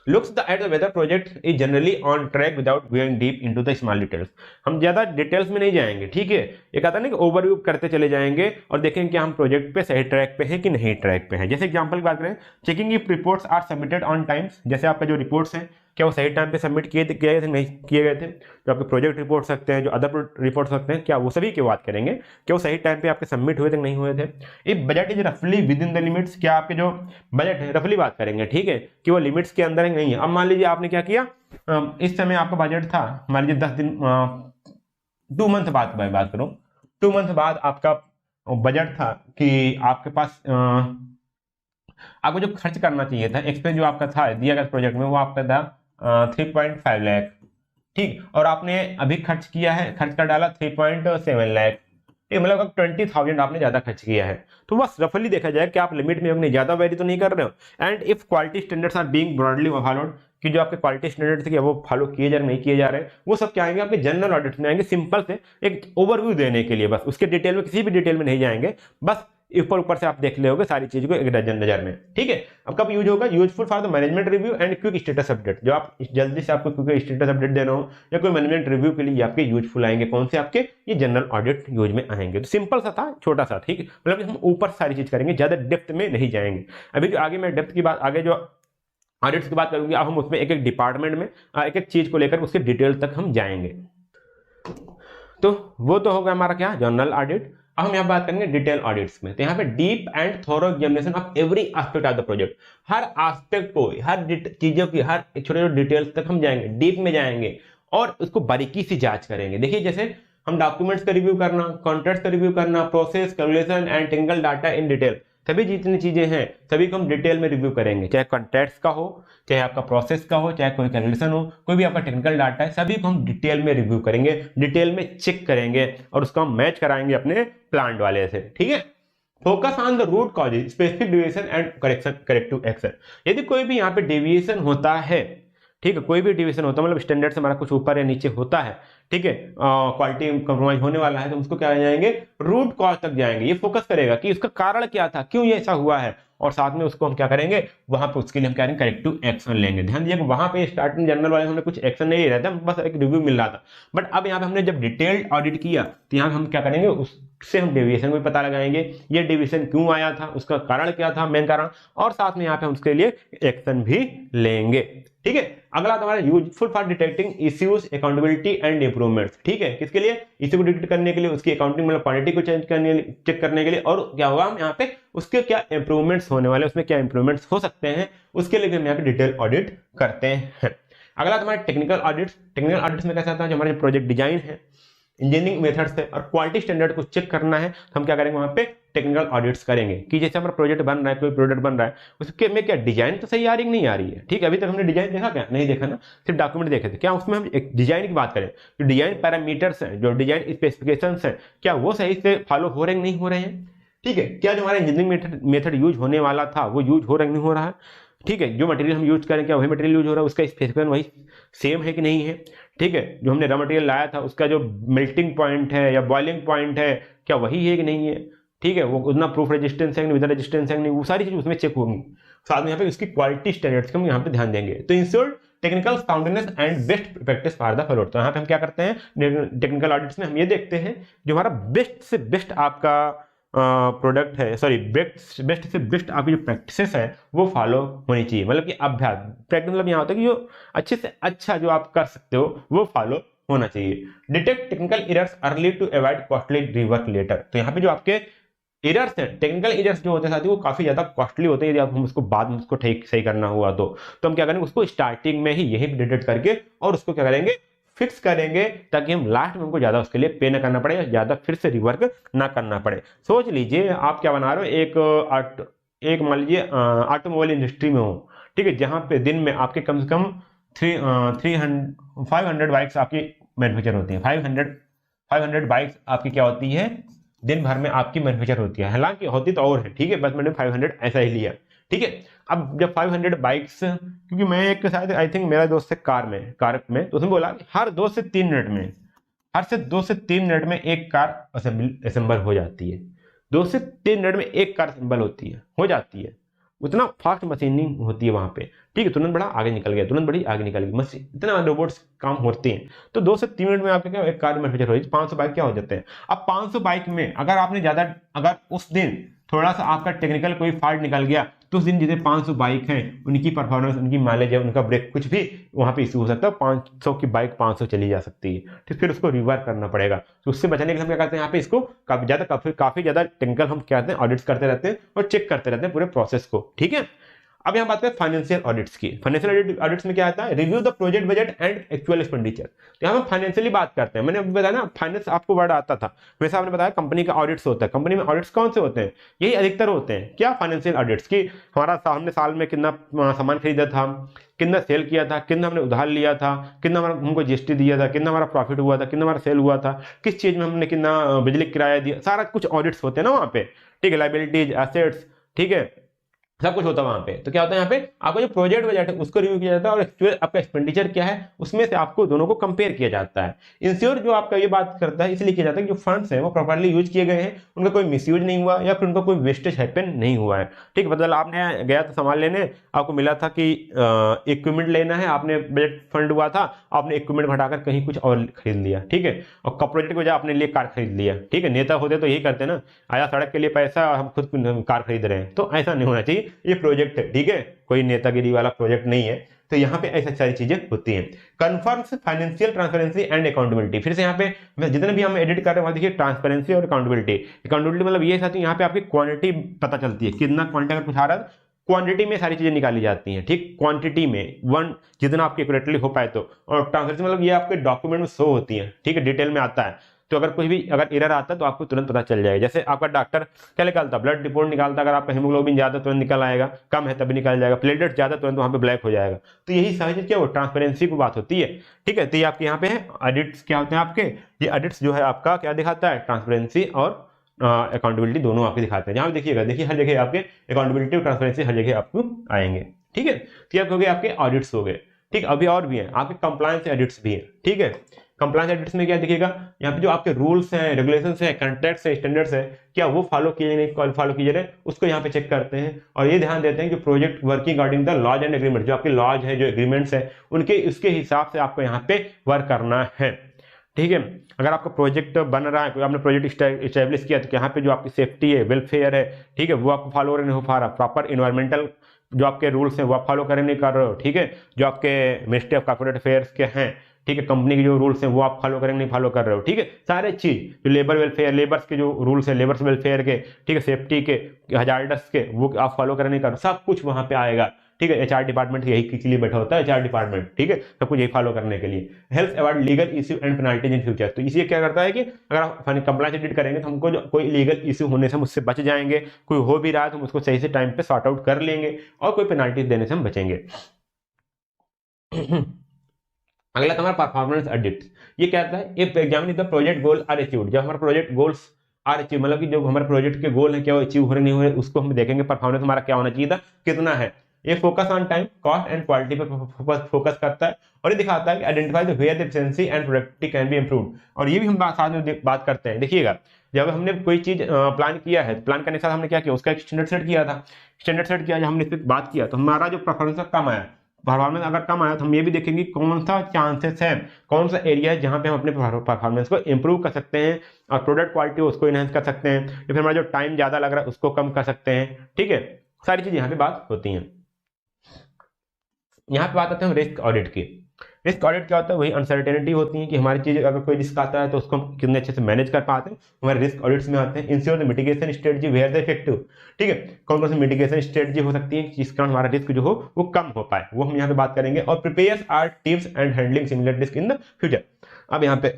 looks at the whether project is generally on track without going deep into the small details। हम ज्यादा डिटेल्स में नहीं जाएंगे। ठीक है, एक आता है ना कि ओवरव्यू करते चले जाएंगे और देखेंगे कि हम प्रोजेक्ट पे सही ट्रैक पे है कि नहीं ट्रैक पे है। जैसे एग्जांपल की बात करें, checking if reports are submitted on times, जैसे आपका जो रिपोर्ट्स हैं क्या वो सही टाइम पे सबमिट किए गए थे नहीं किए गए थे। जो आपके प्रोजेक्ट रिपोर्ट सकते हैं, जो अदर रिपोर्ट सकते हैं, क्या वो सभी की बात करेंगे कि वो सही टाइम पे आपके सबमिट हुए थे नहीं हुए थे। इफ बजट इज रफली विद इन द लिमिट्स, क्या आपके जो बजट है रफली बात करेंगे, ठीक है, कि वो लिमिट्स के अंदर नहीं है। अब मान लीजिए आपने क्या किया, इस समय आपका बजट था, मान लीजिए 10 दिन 2 मंथ बाद बात करूं, 2 मंथ बाद आपका बजट था कि आपके पास आपको जो खर्च करना चाहिए था, एक्सपेंस जो आपका था दिया गया प्रोजेक्ट में, वो आपका था 3.5 लाख। ठीक, और आपने अभी खर्च किया है, खर्च कर डाला 3.7 लाख। मतलब 20,000 आपने ज्यादा खर्च किया है। तो बस रफली देखा जाए कि आप लिमिट में अपने ज्यादा वेरी तो नहीं कर रहे हो। And if quality standards are being broadly followed, कि जो आपके क्वालिटी स्टैंडर्ड थे वो फॉलो किए जा रहे नहीं किए जा रहे, वो सब क्या आएंगे आपके जनरल ऑडिट में आएंगे, सिंपल से एक ओवरव्यू देने के लिए। बस उसके डिटेल में किसी भी डिटेल में नहीं जाएंगे, बस ऊपर से आप देख लोगे सारी चीज को एक नजर में। ठीक है, अब कब यूज होगा, useful for the management review and quick status update. जो आप जल्दी से आपको क्विक स्टेटस अपडेट देना हो या कोई मैनेजमेंट रिव्यू के लिए आपके यूजफुल आएंगे। कौन से आपके, ये जनरल ऑडिट यूज में आएंगे। तो सिंपल सा था, छोटा सा। ठीक है, मतलब हम ऊपर सारी चीज करेंगे, ज्यादा डेप्थ में नहीं जाएंगे। अभी जो आगे मैं डेप्थ की बात, आगे जो ऑडिट्स की बात करूंगी, अब हम उसमें एक एक डिपार्टमेंट में एक एक चीज को लेकर उसके डिटेल तक हम जाएंगे। तो वो तो होगा हमारा क्या, जनरल ऑडिट। अब हम यहाँ बात करेंगे डिटेल ऑडिट्स में। तो यहाँ पे deep and thorough examination of every aspect of the project. हर एस्पेक्ट को, हर चीजों की, हर छोटे छोटे डिटेल्स तक हम जाएंगे, डीप में जाएंगे और उसको बारीकी से जांच करेंगे। देखिए, जैसे हम डॉक्यूमेंट्स का रिव्यू करना, कॉन्ट्रैक्ट्स का रिव्यू करना, process, calculation and technical data in detail, सभी जितनी चीजें हैं सभी को हम डिटेल में रिव्यू करेंगे। चाहे कॉन्ट्रैक्ट्स का हो, चाहे आपका प्रोसेस का हो, चाहे कोई कैलकुलेशन हो, कोई भी आपका टेक्निकल डाटा है, सभी को हम डिटेल में रिव्यू करेंगे, डिटेल में चेक करेंगे और उसको हम मैच कराएंगे अपने प्लांट वाले से। ठीक है, focus on the root causes, specific deviation and corrective action. यदि कोई भी यहाँ पे डेविएशन होता है, ठीक है, कोई भी डेविएशन होता है, मतलब स्टैंडर्ड से हमारा कुछ ऊपर या नीचे होता है, ठीक है, क्वालिटी कंप्रोमाइज होने वाला है, तो उसको क्या जाएंगे, रूट कॉज तक जाएंगे। ये फोकस करेगा कि उसका कारण क्या था, क्यों ये ऐसा हुआ है, और साथ में उसको हम क्या करेंगे, वहां पे उसके लिए हम क्या करेंगे, करेक्टिव एक्शन लेंगे। ध्यान दीजिए वहां पे स्टार्टिंग जनरल वाले हमने कुछ एक्शन नहीं ले रहा था, बस एक रिव्यू मिल रहा था। बट अब यहाँ पे हमने जब डिटेल्ड ऑडिट किया तो यहाँ हम क्या करेंगे, उससे हम डेविएशन भी पता लगाएंगे, ये डेविएशन क्यों आया था, उसका कारण क्या था, मेन कारण, और साथ में यहाँ पे हम उसके लिए एक्शन भी लेंगे। ठीक है, अगला तुम्हारा useful for detecting issues, accountability and improvements. ठीक है, किसके लिए, इश्यू को डिटेक्ट करने के लिए, उसकी अकाउंटिंग मतलब क्वालिटी को चेक करने के लिए, और क्या होगा हम यहाँ पे उसके क्या इंप्रूवमेंट्स होने वाले, उसमें क्या इंप्रूवमेंट्स हो सकते हैं, उसके लिए हम यहाँ पे डिटेल ऑडिट करते हैं। अगला तुम्हारे टेक्निकल ऑडिट्स। टेक्निकल ऑडिट्स में कैसा आता है, जो हमारे प्रोजेक्ट डिजाइन है, इंजीनियरिंग मेथड्स है और क्वालिटी स्टैंडर्ड को चेक करना है, तो हम क्या करेंगे, वहां पे टेक्निकल ऑडिट्स करेंगे कि जैसे हमारा प्रोजेक्ट बन रहा है, कोई प्रोडक्ट बन रहा है, उसके में क्या डिजाइन तो सही आ रही है कि नहीं आ रही है। ठीक है, अभी तक हमने डिजाइन देखा क्या, नहीं देखा ना, सिर्फ डॉक्यूमेंट देखे थे। क्या उसमें हम एक डिजाइन की बात करें, जो डिजाइन पैरामीटर्स हैं, जो डिजाइन स्पेसिफिकेशंस हैं, क्या वो सही से फॉलो हो रहे हैं, नहीं हो रहे हैं। ठीक है, क्या जो हमारा इंजीनियरिंग मेथड यूज होने वाला था वो यूज हो रहा है, नहीं हो रहा है। ठीक है, जो मटेरियल हम यूज करें क्या वही मटेरियल यूज हो रहा है, उसका स्पेसिफिकेशन वही सेम है कि नहीं है। ठीक है, जो हमने रॉ मटेरियल लाया था उसका जो मेल्टिंग पॉइंट है या बॉइलिंग पॉइंट है क्या वही है कि नहीं है। ठीक है, वो उतना प्रूफ रेजिस्टेंस है कि विद रेजिस्टेंस है कि नहीं, वो सारी चीज उसमें चेक होंगी। साथ में यहाँ पे उसकी क्वालिटी स्टैंडर्ड्स हम यहाँ पे ध्यान देंगे। तो ensure technical soundness and best practice for the follower. तो यहाँ पे हम क्या करते हैं, टेक्निकल ऑडिट्स में हम ये देखते हैं जो हमारा बेस्ट से बेस्ट आपका प्रोडक्ट है, सॉरी बेस्ट से बेस्ट आपकी जो प्रैक्टिसेस है वो फॉलो होनी चाहिए। मतलब कि अभ्यास, प्रैक्टिस मतलब यहाँ होता है कि जो अच्छे से अच्छा जो आप कर सकते हो वो फॉलो होना चाहिए। Detect technical errors early to avoid costly rework later. तो यहाँ पे जो आपके एरर्स हैं, टेक्निकल एरर्स जो होते हैं साथी, वो काफी ज्यादा कॉस्टली होते हैं। यदि आप हम उसको बाद में उसको ठीक सही करना हुआ तो हम क्या करेंगे, उसको स्टार्टिंग में ही यही डिटेक्ट करके और उसको क्या करेंगे, फिक्स करेंगे, ताकि हम लास्ट में हमको ज्यादा उसके लिए पे ना करना पड़े या ज्यादा फिर से रिवर्क ना करना पड़े। सोच लीजिए आप क्या बना रहे हो, एक मान लीजिए ऑटोमोबाइल इंडस्ट्री में हो। ठीक है, जहां पे दिन में आपके कम से कम 500 बाइक्स आपकी मैन्युफैक्चर होती है। 500 बाइक्स आपकी क्या होती है, दिन भर में आपकी मैन्युफैक्चर होती है। हालांकि होती तो और है, ठीक है, बस मैंने 500 ऐसा ही लिया। ठीक है, अब जब 500 बाइक्स, क्योंकि मैं एक शायद आई थिंक मेरा दोस्त है कार में, तो उसने बोला हर 2 से 3 मिनट में एक कार असेंबल हो जाती है। 2 से 3 मिनट में एक कार असेंबल हो जाती है। उतना फास्ट मशीनिंग होती है वहां पे। ठीक है, तुरंत बड़ी आगे निकल गई मशीन, इतना रोबोट्स काम होते हैं। तो 2 से 3 मिनट में आपके क्या एक कार मैन्युफैक्चर हो जाती है। 500 बाइक क्या हो जाते हैं। अब 500 बाइक में अगर उस दिन थोड़ा सा आपका टेक्निकल कोई फॉल्ट निकल गया तो उस दिन जितने 500 बाइक हैं उनकी परफॉर्मेंस, उनकी माइलेज है, उनका ब्रेक, कुछ भी वहां पे इशू हो सकता है। 500 की बाइक 500 चली जा सकती है, तो फिर उसको रिवर्क करना पड़ेगा। तो उससे बचने के लिए हम क्या करते हैं, यहाँ पे इसको काफी ज्यादा टेक्निकल हम क्या करते हैं, ऑडिट्स करते रहते हैं और चेक करते रहते हैं पूरे प्रोसेस को। ठीक है, अब यहाँ बात करें फाइनेंशियल ऑडिट्स की। फाइनेंशियल ऑडिट्स में क्या आता है, review the project budget and actual expenditure. तो यहाँ हम फाइनेंशियली बात करते हैं। मैंने अभी बताया ना, फाइनेंस आपको वर्ड आता था, वैसे आपने बताया कंपनी का ऑडिट्स होता है। कंपनी में ऑडिट्स कौन से होते हैं, यही अधिकतर होते हैं। क्या, फाइनेंशियल ऑडिट्स की हमारा हमने साल में कितना सामान खरीदा था, कितना सेल किया था, कितना हमने उधार लिया था, कितना हमारा हमको जीएसटी दिया था, कितना हमारा प्रॉफिट हुआ था, कितना हमारा सेल हुआ था, किस चीज में हमने कितना बिजली किराया दिया, सारा कुछ ऑडिट्स होते हैं ना वहाँ पे। ठीक है, लाइबिलिटीज, एसेट्स, ठीक है, सब कुछ होता है वहां पे। तो क्या होता है, यहाँ पे आपका जो प्रोजेक्ट बजट है उसको रिव्यू किया जाता है और एक्चुअल आपका एक्सपेंडिचर क्या है उसमें से आपको दोनों को कंपेयर किया जाता है। इंश्योर जो आपका ये बात करता है इसलिए किया जाता है कि जो फंड्स हैं वो प्रॉपर्ली यूज किए गए हैं, उनका कोई मिसयूज नहीं हुआ या फिर उनका कोई वेस्टेज हैपन नहीं हुआ है। ठीक है, मतलब आपने गया था सामान लेने, आपको मिला था कि इक्विपमेंट लेना है, आपने बजट फंड हुआ था, आपने इक्विपमेंट घटाकर कहीं कुछ और खरीद लिया। ठीक है, और प्रोजेक्ट की वजह आपने लिए कार खरीद लिया। ठीक है, नेता होते तो यही करते ना, आया सड़क के लिए पैसा, हम खुद कार खरीद रहे हैं, तो ऐसा नहीं होना चाहिए। ये प्रोजेक्ट है, ठीक है, कोई नेतागिरी वाला प्रोजेक्ट नहीं है। तो यहाँ पे ऐसी सारी चीजें होती हैं। Confirms financial transparency and accountability. फिर से यहाँ पे जितने भी हम एडिट कर रहे हैं वहां देखिए ट्रांसपेरेंसी और अकाउंटेबिलिटी मतलब ये साथी यहाँ पे आपकी क्वांटिटी पता चलती है, कितना क्वांटिटी अगर कुछ आ रहा है, क्वांटिटी में सारी चीजें निकाली जाती हैं। ठीक, क्वांटिटी में वन जितना आपके एक्यूरेटली हो पाए तो, और ट्रांसपेरेंसी मतलब ये आपके डॉक्यूमेंट में शो होती है। ठीक है, डिटेल में आता है, तो अगर कुछ भी अगर एरर आता है तो आपको तुरंत पता चल जाएगा। जैसे आपका डॉक्टर क्या निकालता, ब्लड रिपोर्ट निकालता, अगर आपका हीमोग्लोबिन ज्यादा तुरंत निकल आएगा, कम है तभी निकल जाएगा, प्लेटलेट ज्यादा तुरंत वहां पे ब्लैक हो जाएगा। तो यही सारी चीज क्या हो, ट्रांसपेरेंसी की बात होती है। ठीक है, तो ये आपके यहाँ पे है ऑडिट्स क्या होते हैं आपके, ये ऑडिट्स जो है आपका क्या दिखाता है, ट्रांसपेरेंसी और अकाउंटेबिलिटी दोनों आपके दिखाते हैं। जहां देखिएगा, देखिए हर जगह आपके अकाउंटेबिलिटी और ट्रांसपेरेंसी हर जगह आपको आएंगे। ठीक है, तो ये हो गए आपके ऑडिट्स हो गए। ठीक, अभी और भी है आपके कंप्लायंस ऑडिट्स भी है। ठीक है, कंप्लायंस ऑडिट्स में क्या दिखेगा, यहाँ पे जो आपके रूल्स हैं, रेगुलेशंस हैं, कॉन्ट्रैक्ट्स हैं, स्टैंडर्ड्स हैं, क्या वो फॉलो किए नहीं फॉलो किए जा रहे, उसको यहाँ पे चेक करते हैं। और ये ध्यान देते हैं कि project working according the laws and agreement, जो आपके लॉज है, जो एग्रीमेंट्स है, उनके उसके हिसाब से आपको यहाँ पे वर्क करना है। ठीक है, अगर आपका प्रोजेक्ट बन रहा है, कोई आपने प्रोजेक्ट इस्टेब्लिश किया, तो यहाँ पे जो आपकी सेफ्टी है, वेलफेयर है, ठीक है, वो आपको फॉलो नहीं हो पा रहा, प्रॉपर इन्वायरमेंटल जो आपके रूल्स हैं वो आप फॉलो कर नहीं कर रहे हो, ठीक है, जो आपके मिनिस्ट्री ऑफ कॉर्पोरेट अफेयर्स के हैं, ठीक है, कंपनी के जो रूल्स हैं वो आप फॉलो करेंगे नहीं फॉलो कर रहे हो, ठीक है, सारे चीज जो लेबर वेलफेयर, लेबर्स के जो रूल्स हैं, लेबर्स वेलफेयर के, ठीक है, सेफ्टी के, हजार्डस के, वो आप फॉलो करें नहीं कर रहे, सब कुछ वहां पे आएगा। ठीक है, एचआर डिपार्टमेंट यही के लिए बैठा होता है, एचआर डिपार्टमेंट, ठीक है, सब कुछ यही फॉलो करने के लिए। Help avoid legal issue and penalties in future, तो इसी क्या करता है कि अगर आप कंप्लायंस ऑडिट करेंगे तो हमको जो कोई लीगल इश्यू होने से हम उससे बच जाएंगे, कोई हो भी रहा है तो हम उसको सही से टाइम पे सॉर्ट आउट कर लेंगे और कोई पेनल्टीज देने से हम बचेंगे। अगला हमारा परफॉर्मेंस ऑडिट, ये क्या होता है, if examine the project goal are achieved, जब हमारा प्रोजेक्ट गोल्स आर अचीव, मतलब कि जो हमारे प्रोजेक्ट के गोल है क्या वो अचीव हो रहे नहीं हुए, उसको हम देखेंगे परफॉर्मेंस हमारा क्या होना चाहिए था, कितना है। ये focus on time, cost and quality पर फोकस करता है और ये दिखाता है कि identify the where the efficiency and productivity can be improved. और ये भी हम साथ में बात करते हैं। देखिएगा, जब हमने कोई चीज प्लान किया है, प्लान करने के साथ हमने क्या किया, उसका एक स्टैंडर्ड सेट किया था, स्टैंडर्ड सेट किया, जब हमने इस पर बात किया तो हमारा जो परफॉर्मेंस कम आया, परफॉर्मेंस अगर कम आया तो हम ये भी देखेंगे कौन सा चांसेस है, कौन सा एरिया है जहां पे हम अपने परफॉर्मेंस को इंप्रूव कर सकते हैं और प्रोडक्ट क्वालिटी उसको इनहेंस कर सकते हैं, या फिर हमारा जो टाइम ज्यादा लग रहा है उसको कम कर सकते हैं। ठीक है, सारी चीज यहाँ पे बात होती हैं। यहाँ पे बात आते हैं रिस्क ऑडिट की। रिस्क ऑडिट क्या होता है, वही अनसर्टेनिटी होती है कि हमारी चीज अगर कोई रिस्क आता है तो उसको हम कितने अच्छे से मैनेज कर पाते हैं, हमारे रिस्क ऑडिट्स में आते हैं। Ensure the mitigation strategy where the effective, ठीक है, कौन कौन सी मिटिगेशन स्ट्रेटजी हो सकती है जिस कारण हमारा रिस्क जो हो वो कम हो पाए, वो हम यहाँ पे बात करेंगे। और prepares are tips and handling similar risk in the future. अब यहाँ पे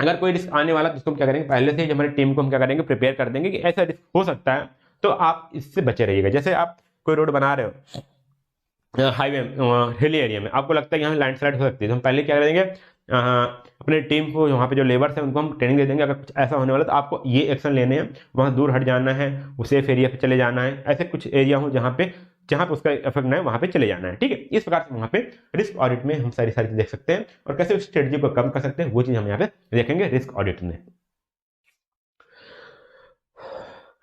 अगर कोई रिस्क आने वाला तो उसको हम क्या करेंगे, पहले से हमारी टीम को हम क्या करेंगे, प्रिपेयर कर देंगे कि ऐसा रिस्क हो सकता है तो आप इससे बचे रहिएगा। जैसे आप कोई रोड बना रहे हो हाईवे हिली एरिया में, आपको लगता है यहाँ लैंडस्लाइड हो सकती है, तो हम पहले क्या करेंगे, अपने टीम को वहाँ पे जो लेबर्स हैं उनको हम ट्रेनिंग दे देंगे, अगर कुछ ऐसा होने वाला तो आपको ये एक्शन लेने हैं, वहाँ दूर हट जाना है, वो सेफ एरिया पे चले जाना है, ऐसे कुछ एरिया हो जहाँ पे उसका इफेक्ट ना है वहाँ पे चले जाना है। ठीक है, इस प्रकार से वहाँ पे रिस्क ऑडिट में हम सारी चीज देख सकते हैं और कैसे उस स्ट्रेटजी को कम कर सकते हैं, वो चीज हम यहाँ पे देखेंगे रिस्क ऑडिट में।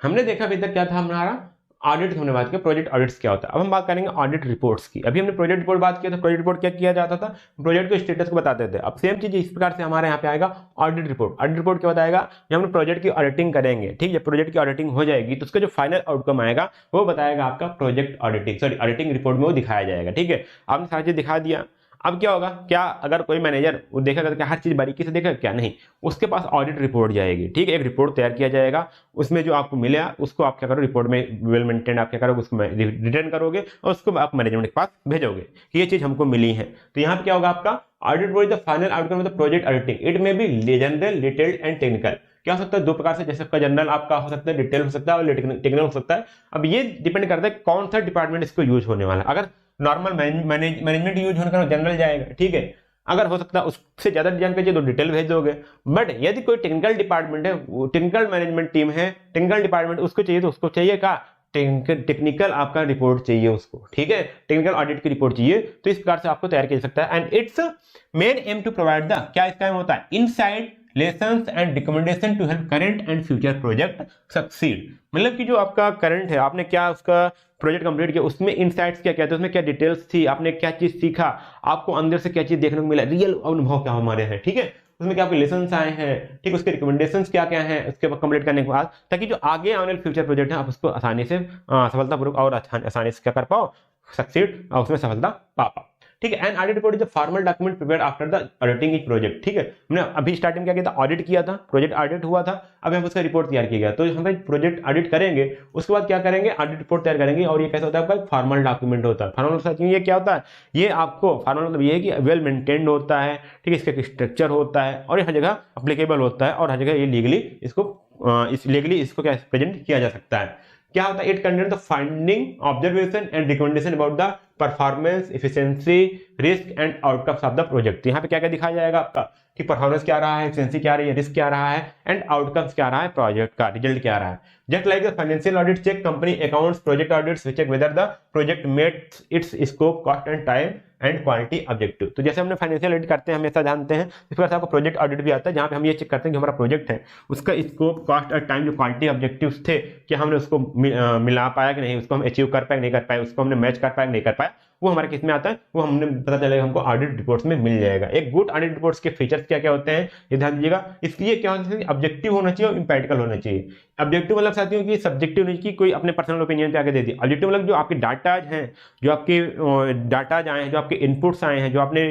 हमने देखा अभी तक क्या था हमारा ऑडिट, हमने बात किया प्रोजेक्ट ऑडिट्स क्या होता है। अब हम बात करेंगे ऑडिट रिपोर्ट्स की। अभी हमने प्रोजेक्ट रिपोर्ट बात किया था, प्रोजेक्ट रिपोर्ट क्या किया जाता था, प्रोजेक्ट के स्टेटस को बताते थे। अब सेम चीज इस प्रकार से हमारे यहाँ पे आएगा ऑडिट रिपोर्ट। ऑडिट रिपोर्ट क्या बताएगा, जब हम प्रोजेक्ट की ऑडिटिंग करेंगे, ठीक है, प्रोजेक्ट की ऑडिटिंग हो जाएगी तो उसका जो फाइनल आउटकम आएगा वो बताएगा आपका प्रोजेक्ट ऑडिटिंग रिपोर्ट में वो दिखाया जाएगा। ठीक है, आपने सारी चीज दिखा दिया। अब क्या होगा, क्या अगर कोई मैनेजर वो देखेगा तो क्या हर चीज बारीकी से देखेगा, क्या नहीं, उसके पास ऑडिट रिपोर्ट जाएगी। ठीक है, एक रिपोर्ट तैयार किया जाएगा, उसमें जो आपको मिला उसको आप क्या करो, रिपोर्ट में वेल मेंटेन आप क्या करोगे, उसको रिटर्न करोगे और उसको आप मैनेजमेंट के पास भेजोगे कि ये चीज हमको मिली है। तो यहाँ पे क्या होगा, आपका audit report the final outcome of the project auditing. It may be general, detailed and technical. क्या हो सकता है, दो प्रकार से, जैसे आपका जनरल आपका हो सकता है, डिटेल हो सकता है और टेक्निकल हो सकता है। अब ये डिपेंड करता है कौन सा डिपार्टमेंट इसको यूज होने वाला है। अगर नॉर्मल मैनेजमेंट यूज होने का जनरल जाएगा, ठीक है, अगर हो सकता है उससे ज्यादा जानकारी चाहिए तो डिटेल भेज दोगे। बट यदि कोई टेक्निकल डिपार्टमेंट है, टेक्निकल मैनेजमेंट टीम है, टेक्निकल डिपार्टमेंट उसको चाहिए तो उसको चाहिए का टेक्निकल आपका रिपोर्ट चाहिए उसको। ठीक है, टेक्निकल ऑडिट की रिपोर्ट चाहिए, तो इस प्रकार से आपको तैयार किया जा सकता है। And its main aim to provide the, क्या इसका एम होता है, insight lessons and recommendation to help current and future project succeed. मतलब कि जो आपका करंट है, आपने क्या उसका प्रोजेक्ट कंप्लीट किया, उसमें इनसाइट्स क्या क्या थे, उसमें क्या डिटेल्स थी, आपने क्या चीज सीखा, आपको अंदर से क्या चीज देखने को मिला, रियल अनुभव क्या हमारे हैं, ठीक है, उसमें क्या आपके लेसन्स आए हैं, ठीक, उसके रिकमेंडेशंस क्या क्या हैं उसके बाद कंप्लीट करने के बाद, ताकि जो आगे आने वाले फ्यूचर प्रोजेक्ट है आप उसको आसानी से सफलतापूर्वक और आसानी से क्या कर पाओ, सक्सीड और उसमें सफलता पा पाओ। ठीक है, and audit report is the formal document prepared after the auditing etch project. ठीक है, हमने अभी स्टार्टिंग क्या किया था, ऑडिट किया था, प्रोजेक्ट ऑडिट हुआ था, अब हम उसका रिपोर्ट तैयार किया गया। तो हम प्रोजेक्ट ऑडिट करेंगे, उसके बाद क्या करेंगे, ऑडिट रिपोर्ट तैयार करेंगे। और ये कैसा होता है, आपका फॉर्मल डॉक्यूमेंट होता है। फॉर्मल ये क्या होता है, ये आपको फॉर्मल मतलब ये है कि वेल मेंटेन्ड होता है, ठीक है, इसका स्ट्रक्चर होता है और हर जगह अप्लीकेबल होता है और हर जगह ये लीगली इसको क्या प्रेजेंट किया जा सकता है। क्या होता है, it contain the finding, observation and recommendation about the performance, efficiency, risk and outcomes of the project. यहाँ पे क्या क्या दिखाया जाएगा आपका कि परफॉर्मेंस क्या रहा है, एफिशिएंसी क्या रही है, रिस्क क्या रहा है एंड आउटकम्स क्या रहा है, प्रोजेक्ट का रिजल्ट क्या रहा है। Just like the financial audit check company accounts, project audits check whether the project met its scope, cost and time and quality objective. तो जैसे हमने फाइनेंशियल ऑडिट करते हैं हमेशा जानते हैं, इस प्रकार से आपको प्रोजेक्ट ऑडिट भी आता है, जहाँ पे हम ये चेक करते हैं कि हमारा प्रोजेक्ट है उसका स्कोप, कॉस्ट और टाइम, जो क्वालिटी ऑब्जेक्टिव्स थे कि हमने उसको मिला पाया कि नहीं, उसको हम अचीव कर पाए नहीं कर पाए, उसको हमने मैच कर पाया नहीं कर पाया, वो हमारे किस में आता है, वो हमने पता चलेगा हमको ऑडिट रिपोर्ट्स में मिल जाएगा। एक गुड ऑडिट रिपोर्ट्स के फीचर्स क्या क्या होते हैं ये ध्यान दीजिएगा। इसलिए क्या होना चाहिए, ऑब्जेक्टिव होना चाहिए और इम्पैक्टिकल होना चाहिए। ऑब्जेक्टिव मतलब साथियों कि सब्जेक्टिव नहीं कि कोई अपने पर्सनल ओपिनियन पे आके दे दिया। ऑब्जेक्टिव मतलब जो आपके डाटाज हैं, जो आपके डाटाज आए हैं, जो आपके इनपुट्स आए हैं, जो आपने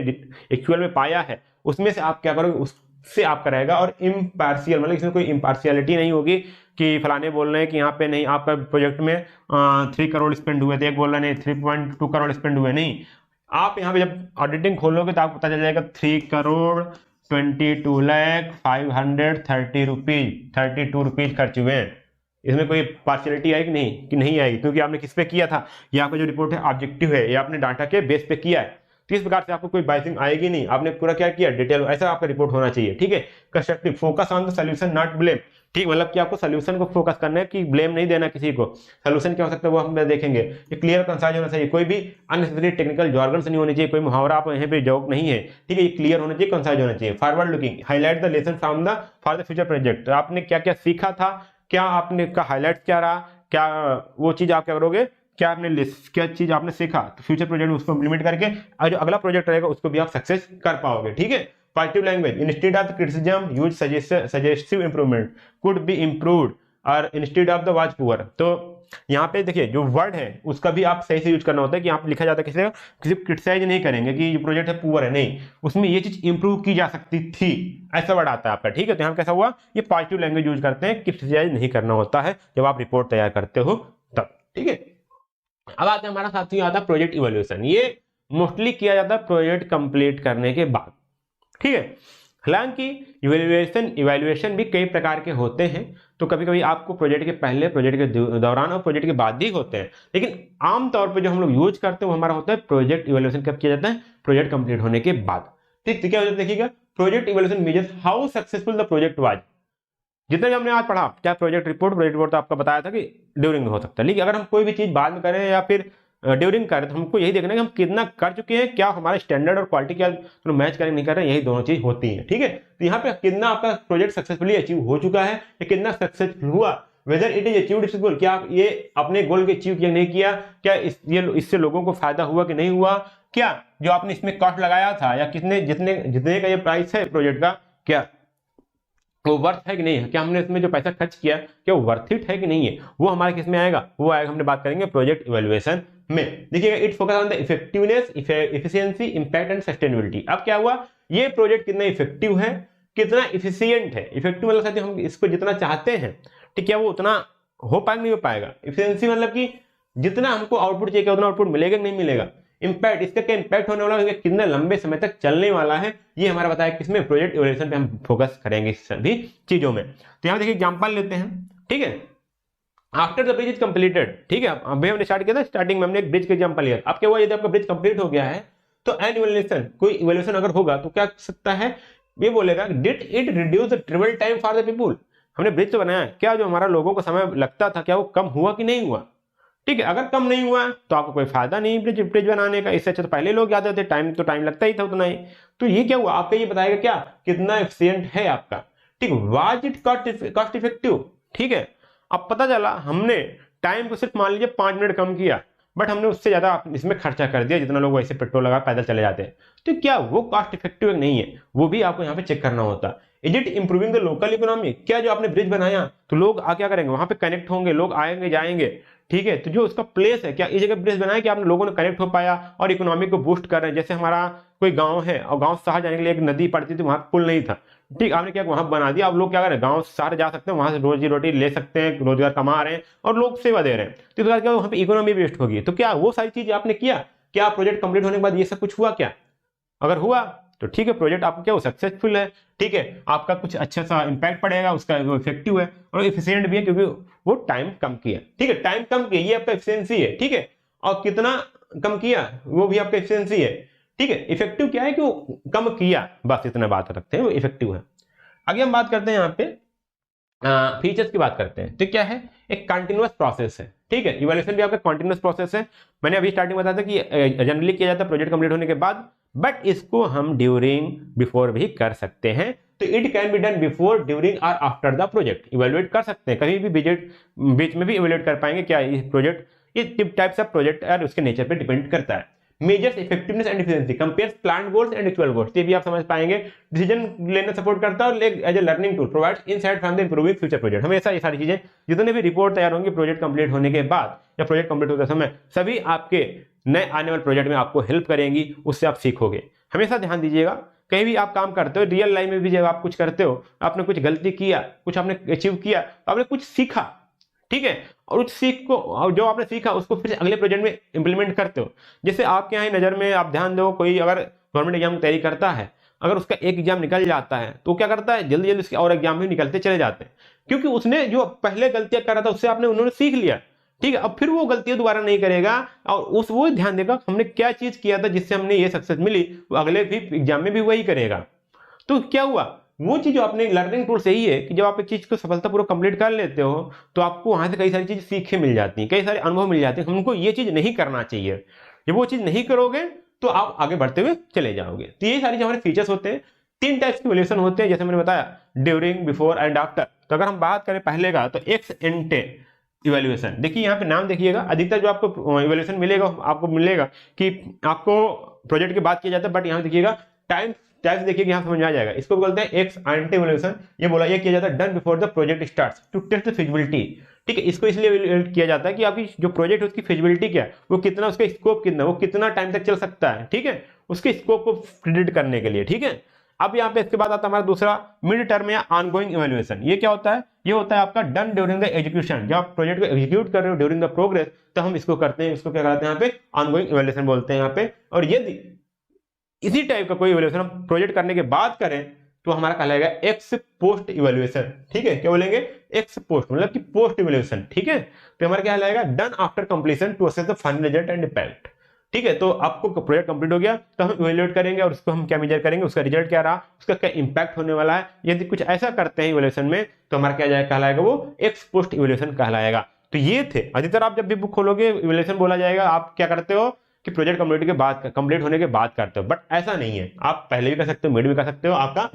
एक्चुअल में पाया है, उसमें से आप क्या करोगे, उससे आप कराएगा। और इम्पार्शियल मतलब इसमें कोई इम्पार्शियलिटी नहीं होगी कि फलाने बोल रहे हैं कि यहाँ पे नहीं आपका प्रोजेक्ट में 3 करोड़ स्पेंड हुए थे, एक बोल रहा नहीं 3.2 करोड़ स्पेंड हुए। नहीं, आप यहाँ पे जब ऑडिटिंग खोलोगे तो आपको पता चल जाएगा 3 करोड़ 22,530 रुपीज 32 रुपीज खर्च हुए हैं। इसमें कोई पार्शियलिटी आई कि नहीं आई, क्योंकि आपने किस पे किया था, ये आपका जो रिपोर्ट है ऑब्जेक्टिव है, ये आपने डाटा के बेस पे किया है। तो इस प्रकार से आपको कोई बाइसिंग आएगी नहीं, आपने पूरा क्या किया डिटेल, ऐसा आपका रिपोर्ट होना चाहिए। ठीक है, constructive, focus on the solution not blame. ठीक, मतलब कि आपको सॉल्यूशन को फोकस करना है कि ब्लेम नहीं देना किसी को। सॉल्यूशन क्या हो सकता है वो हम देखेंगे। ये क्लियर कंसाइज होना चाहिए, कोई भी अननेसेसरी टेक्निकल जॉर्गन्स नहीं होने चाहिए, कोई मुहावरा आप यहाँ पे जोक नहीं है। ठीक है, ये क्लियर होना चाहिए, कंसाइज होना चाहिए। Forward looking, highlight the lesson from the for the future project. आपने क्या क्या सीखा था, क्या आपने का हाईलाइट क्या रहा, क्या वो चीज आप क्या करोगे, क्या आपने क्या चीज आपने सीखा, तो फ्यूचर प्रोजेक्ट में उसको इंप्लीमेंट करके और जो अगला प्रोजेक्ट रहेगा उसको भी आप सक्सेस कर पाओगे। ठीक है, positive language, instead of criticism use suggestive improvement, could be improved और instead of the was poor. तो यहाँ पे देखिए जो वर्ड है उसका भी आप सही से यूज करना होता है कि यहाँ पे लिखा जाता है किसी को क्रिटिसाइज नहीं करेंगे कि जो प्रोजेक्ट है पुअर है, नहीं, उसमें ये चीज इंप्रूव की जा सकती थी, ऐसा वर्ड आता है आपका। ठीक है, तो यहाँ कैसा हुआ, ये पॉजिटिव लैंग्वेज यूज करते हैं, क्रिटिसाइज नहीं करना होता है जब आप रिपोर्ट तैयार करते हो तब। ठीक है, अब आते हैं हमारा साथियों आता है प्रोजेक्ट इवैल्यूएशन। ये मोस्टली किया जाता है प्रोजेक्ट कंप्लीट करने के बाद। ठीक है, हालांकि इवैल्यूएशन भी कई प्रकार के होते हैं, तो कभी कभी आपको प्रोजेक्ट के पहले, प्रोजेक्ट के दौरान और प्रोजेक्ट के बाद ही होते हैं, लेकिन आमतौर पर जो हम लोग यूज करते हैं वो हमारा होता है प्रोजेक्ट इवैल्यूएशन। कब किया जाता है, प्रोजेक्ट कंप्लीट होने के बाद। ठीक, तो क्या हो जाता है देखिएगा, project evaluation measures how successful the project was. जितना भी हमने आज पढ़ा, क्या प्रोजेक्ट रिपोर्ट तो आपका बताया था कि ड्यूरिंग हो सकता है, लेकिन अगर हम कोई भी चीज बाद में करें या फिर ड्यूरिंग करें तो हमको यही देखना है कि हम कितना कर चुके हैं, क्या हमारे स्टैंडर्ड और क्वालिटी क्या तो मैच करें नहीं कर रहे हैं, यही दोनों चीज होती है। ठीक है, तो यहाँ पे कितना आपका प्रोजेक्ट सक्सेसफुली अचीव हो चुका है या कितना सक्सेसफुल हुआ, whether it is achieved its goal, क्या ये अपने गोल को अचीव किया नहीं किया, क्या इससे लोगों को फायदा हुआ कि नहीं हुआ, क्या जो आपने इसमें कॉस्ट लगाया था या जितने का ये प्राइस है प्रोजेक्ट का, क्या वो वर्थ है कि नहीं है, क्या हमने इसमें जो पैसा खर्च किया क्या वो वर्थ इट है कि नहीं है, वो हमारे किस में आएगा, वो आएगा, हमने बात करेंगे प्रोजेक्ट इवैल्यूएशन में। देखिएगा, it focus on the effectiveness, efficiency, impact and sustainability. अब क्या हुआ, ये प्रोजेक्ट कितना इफेक्टिव है, कितना इफिशियंट है। इफेक्टिव मतलब साथियों हम इसको जितना चाहते हैं, ठीक है, वो उतना हो पाएगा नहीं हो पाएगा। इफिशियंसी मतलब कि जितना हमको आउटपुट चाहिए उतना आउटपुट मिलेगा कि नहीं मिलेगा। इंपैक्ट, इसका क्या इंपैक्ट होने वाला है, कितने लंबे समय तक चलने वाला है, ये हमारा बताया किसमें, प्रोजेक्ट इवैल्यूएशन पे हम फोकस करेंगे सभी चीजों में। तो यहाँ देखिए एग्जांपल लेते हैं। ठीक है, after the bridge is completed. ठीक है, अभी हमने स्टार्ट किया था, स्टार्टिंग में हमने एक ब्रिज का एग्जांपल लिया। अब क्या हुआ, यदि आपका ब्रिज कंप्लीट हो गया है तो एन इवैल्यूएशन, कोई इवैल्यूएशन अगर होगा तो क्या सकता है, ये बोलेगा did it reduce the travel time for the people. हमने ब्रिज तो बनाया, क्या जो हमारा लोगों को समय लगता था क्या वो कम हुआ कि नहीं हुआ। ठीक है, अगर कम नहीं हुआ तो आपको कोई फायदा नहीं ब्रिज बनाने का, इससे अच्छा तो पहले लोग जाते थे, टाइम लगता ही था उतना ही। तो ये क्या हुआ, आपका ये बताएगा क्या कितना एफिशिएंट है आपका। ठीक, वाज इट कॉस्ट इफेक्टिव। ठीक है, अब पता चला हमने टाइम को सिर्फ मान लीजिए 5 मिनट कम किया, बट हमने उससे ज्यादा इसमें खर्चा कर दिया जितना लोग वैसे पेट्रोल लगा पैदल चले जाते हैं, तो क्या वो कॉस्ट इफेक्टिव नहीं है, वो भी आपको यहाँ पे चेक करना होता है। Is it improving the local economy, क्या जो आपने ब्रिज बनाया तो लोग क्या करेंगे, वहां पे कनेक्ट होंगे, लोग आएंगे जाएंगे। ठीक है, तो जो उसका प्लेस है, क्या इस जगह ब्रिज बनाया कि आप लोगों ने कनेक्ट हो पाया और इकोनॉमी को बूस्ट कर रहे हैं। जैसे हमारा कोई गांव है और गांव से शहर जाने के लिए एक नदी पड़ती थी, वहां पुल नहीं था, ठीक, आपने क्या वहां बना दिया, अब लोग क्या कर रहे हैं, गांव से शहर जा सकते हैं, वहां से रोजी रोटी ले सकते हैं, रोजगार कमा रहे हैं और लोग सेवा दे रहे हैं, तो इस बार क्या वहां पे इकोनॉमी बूस्ट होगी। तो क्या वो सारी चीजें आपने किया, क्या प्रोजेक्ट कंप्लीट होने के बाद ये सब कुछ हुआ क्या, अगर हुआ तो ठीक है, प्रोजेक्ट आपका क्या वो सक्सेसफुल है। ठीक है, आपका कुछ अच्छा सा इंपैक्ट पड़ेगा, उसका वो इफेक्टिव है और एफिशिएंट भी है क्योंकि वो टाइम कम किया। ठीक है, टाइम कम किया ये आपका एफिशिएंसी है। ठीक है, और कितना कम किया वो भी आपका एफिशिएंसी है। ठीक है, इफेक्टिव क्या है कि वो कम किया, बस इतना बात रखते हैं, वो इफेक्टिव है। आगे हम बात करते हैं यहाँ पे फीचर्स की बात करते हैं तो क्या है, एक कंटिन्यूअस प्रोसेस है, ठीक है। इवैल्यूएशन भी आपका कंटिन्यूअस प्रोसेस है। मैंने अभी स्टार्टिंग बताया था कि जनरली किया जाता है प्रोजेक्ट कंप्लीट होने के बाद, बट इसको हम ड्यूरिंग बिफोर भी कर सकते हैं। तो it can be done before, during और आफ्टर द प्रोजेक्ट। इवैल्यूएट कर सकते हैं कहीं भी, बीच में भी इवैल्यूएट कर पाएंगे क्या ये प्रोजेक्ट, ये टाइप्स ऑफ प्रोजेक्ट और उसके नेचर पे डिपेंड करता है। Measures effectiveness and efficiency, compares plan goals and actual goals, ये भी आप समझ पाएंगे। डिसीजन लेना सपोर्ट करता है और as a learning tool, provides insight from the improving future project. हमेशा ये सारी चीजें जितने भी रिपोर्ट तैयार होंगी प्रोजेक्ट कंप्लीट होने के बाद या प्रोजेक्ट कंप्लीट होते समय, सभी आपके नए आने वाले प्रोजेक्ट में आपको हेल्प करेंगी, उससे आप सीखोगे। हमेशा ध्यान दीजिएगा, कहीं भी आप काम करते हो, रियल लाइफ में भी जब आप कुछ करते हो, आपने कुछ गलती किया, कुछ आपने अचीव किया, तो आपने कुछ सीखा, ठीक है, और उस सीख को, जो आपने सीखा उसको फिर अगले प्रोजेक्ट में इंप्लीमेंट करते हो। जैसे आपके यहाँ नजर में आप ध्यान दो, कोई अगर गवर्नमेंट एग्जाम की तैयारी करता है, अगर उसका एक एग्जाम निकल जाता है तो क्या करता है, जल्दी जल्दी उसके और एग्जाम भी निकलते चले जाते हैं, क्योंकि उसने जो पहले गलतियां कर रहा था उससे उन्होंने सीख लिया, ठीक है। अब फिर वो गलतियां दोबारा नहीं करेगा और वो ध्यान देगा हमने क्या चीज किया था जिससे हमने ये सक्सेस मिली, वो अगले भी एग्जाम में भी वही करेगा। तो क्या हुआ, वो चीज जो अपने लर्निंग टूल से ही है कि जब आप एक चीज को सफलतापूर्वक कंप्लीट कर लेते हो तो आपको वहां से कई सारी चीज सीखे मिल जाती हैं, कई सारे अनुभव मिल जाते हैं, हमको ये चीज नहीं करना चाहिए। जब वो चीज नहीं करोगे तो आप आगे बढ़ते हुए चले जाओगे। तो ये सारी जो हमारे फीचर्स होते हैं, 3 टाइप्स के इवैल्यूएशन होते हैं, जैसे मैंने बताया ड्यूरिंग, बिफोर एंड आफ्टर। तो अगर हम बात करें पहले का, तो एक्स एंटे इवैल्यूएशन, देखिए यहाँ पे नाम देखिएगा, अधिकतर जो आपको इवैल्यूएशन मिलेगा आपको मिलेगा कि आपको प्रोजेक्ट की बात किया जाता है, बट यहाँ देखिएगा टाइप्स देखिए यहाँ समझ में आ जाएगा। इसको बोलते हैं एक्स एंटे इवैल्यूएशन। ये बोला ये किया जाता है done before the project starts to test the feasibility, ठीक है। इसको इसलिए इवैल्यूएट किया जाता है कि आपकी जो प्रोजेक्ट है उसकी फिजिबिलिटी क्या है, वो कितना, उसका स्कोप कितना, वो कितना टाइम तक चल सकता है, ठीक है, उसके स्कोप को प्रिडिक्ट करने के लिए, ठीक है। अब यहाँ पे इसके बाद आता है हमारा दूसरा मिड टर्म या ऑनगोइंग इवैल्यूएशन। ये क्या होता है, ये होता है आपका डन ड्यूरिंग द एग्जीक्यूशन। जब आप प्रोजेक्ट को एग्जीक्यूट कर रहे हो ड्यूरिंग द प्रोग्रेस, तो हम इसको करते हैं, इसको क्या कहते हैं यहाँ पे, ऑनगोइंग इवैल्यूएशन बोलते हैं यहाँ पे। और यदि इसी टाइप का कोई इवैल्यूएशन हम प्रोजेक्ट करने के बाद करें तो हमारा कहलाएगा एक्स पोस्ट इवैल्यूएशन, ठीक है। क्या बोलेंगे, एक्स पोस्ट, मतलब कि पोस्ट इवैल्यूएशन, ठीक है। तो हमारा क्या कहलाएगा, done after completion to assess the final result and impact, ठीक है। तो आपको प्रोजेक्ट कंप्लीट हो गया तो हम इवैल्यूएट करेंगे और उसको हम क्या मेजर करेंगे, उसका रिजल्ट क्या रहा, उसका क्या इंपैक्ट होने वाला है। यदि कुछ ऐसा करते हैं इवैल्यूएशन में तो हमारा क्या जाएगा, कहलाएगा वो एक्स पोस्ट इवैल्यूएशन कहलाएगा। तो ये थे, अधिकतर आप जब भी बुक खोलोगे इवैल्यूएशन बोला जाएगा, आप क्या करते हो कि प्रोजेक्ट कंप्लीट होने के बाद करते हो, बट ऐसा नहीं है, आप पहले भी कर सकते हो, मिड भी कर सकते हो, आपका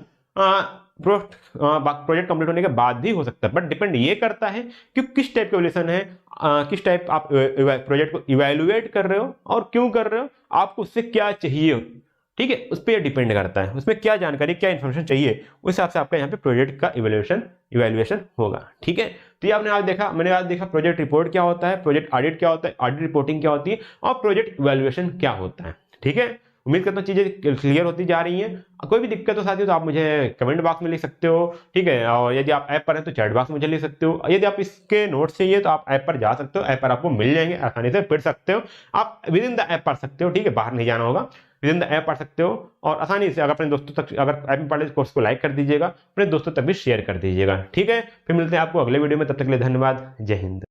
प्रोजेक्ट कंप्लीट होने के बाद भी हो सकता है। बट डिपेंड ये करता है कि किस टाइप का इवैल्यूएशन है, किस टाइप आप प्रोजेक्ट को इवैल्यूएट कर रहे हो और क्यों कर रहे हो, आपको उससे क्या चाहिए, ठीक है, उस पर डिपेंड करता है, उसमें क्या जानकारी, क्या इन्फॉर्मेशन चाहिए, उस हिसाब से आपका यहाँ पे प्रोजेक्ट का इवैल्यूएशन होगा, ठीक है। तो ये आपने आज देखा, मैंने आज देखा प्रोजेक्ट रिपोर्ट क्या होता है, प्रोजेक्ट ऑडिट क्या होता है, ऑडिट रिपोर्टिंग क्या होती है और प्रोजेक्ट इवैल्यूएशन क्या होता है, ठीक है। उम्मीद करता हूँ चीजें क्लियर होती जा रही हैं। कोई भी दिक्कत हो साथियों तो आप मुझे कमेंट बॉक्स में लिख सकते हो, ठीक है। और यदि आप ऐप पर हैं तो चैट बॉक्स में मुझे लिख सकते हो। यदि आप इसके नोट्स चाहिए तो आप ऐप पर जा सकते हो, ऐप पर आपको मिल जाएंगे, आसानी से पढ़ सकते हो, आप विद इन द ऐप पढ़ सकते हो, ठीक है, बाहर नहीं जाना होगा, विद इन द ऐप पढ़ सकते हो। और आसानी से अगर अपने दोस्तों तक, अगर ऐप में पढ़ रहे कोर्स को लाइक कर दीजिएगा, अपने दोस्तों तक भी शेयर कर दीजिएगा, ठीक है। फिर मिलते हैं आपको अगले वीडियो में, तब तक के लिए धन्यवाद, जय हिंद।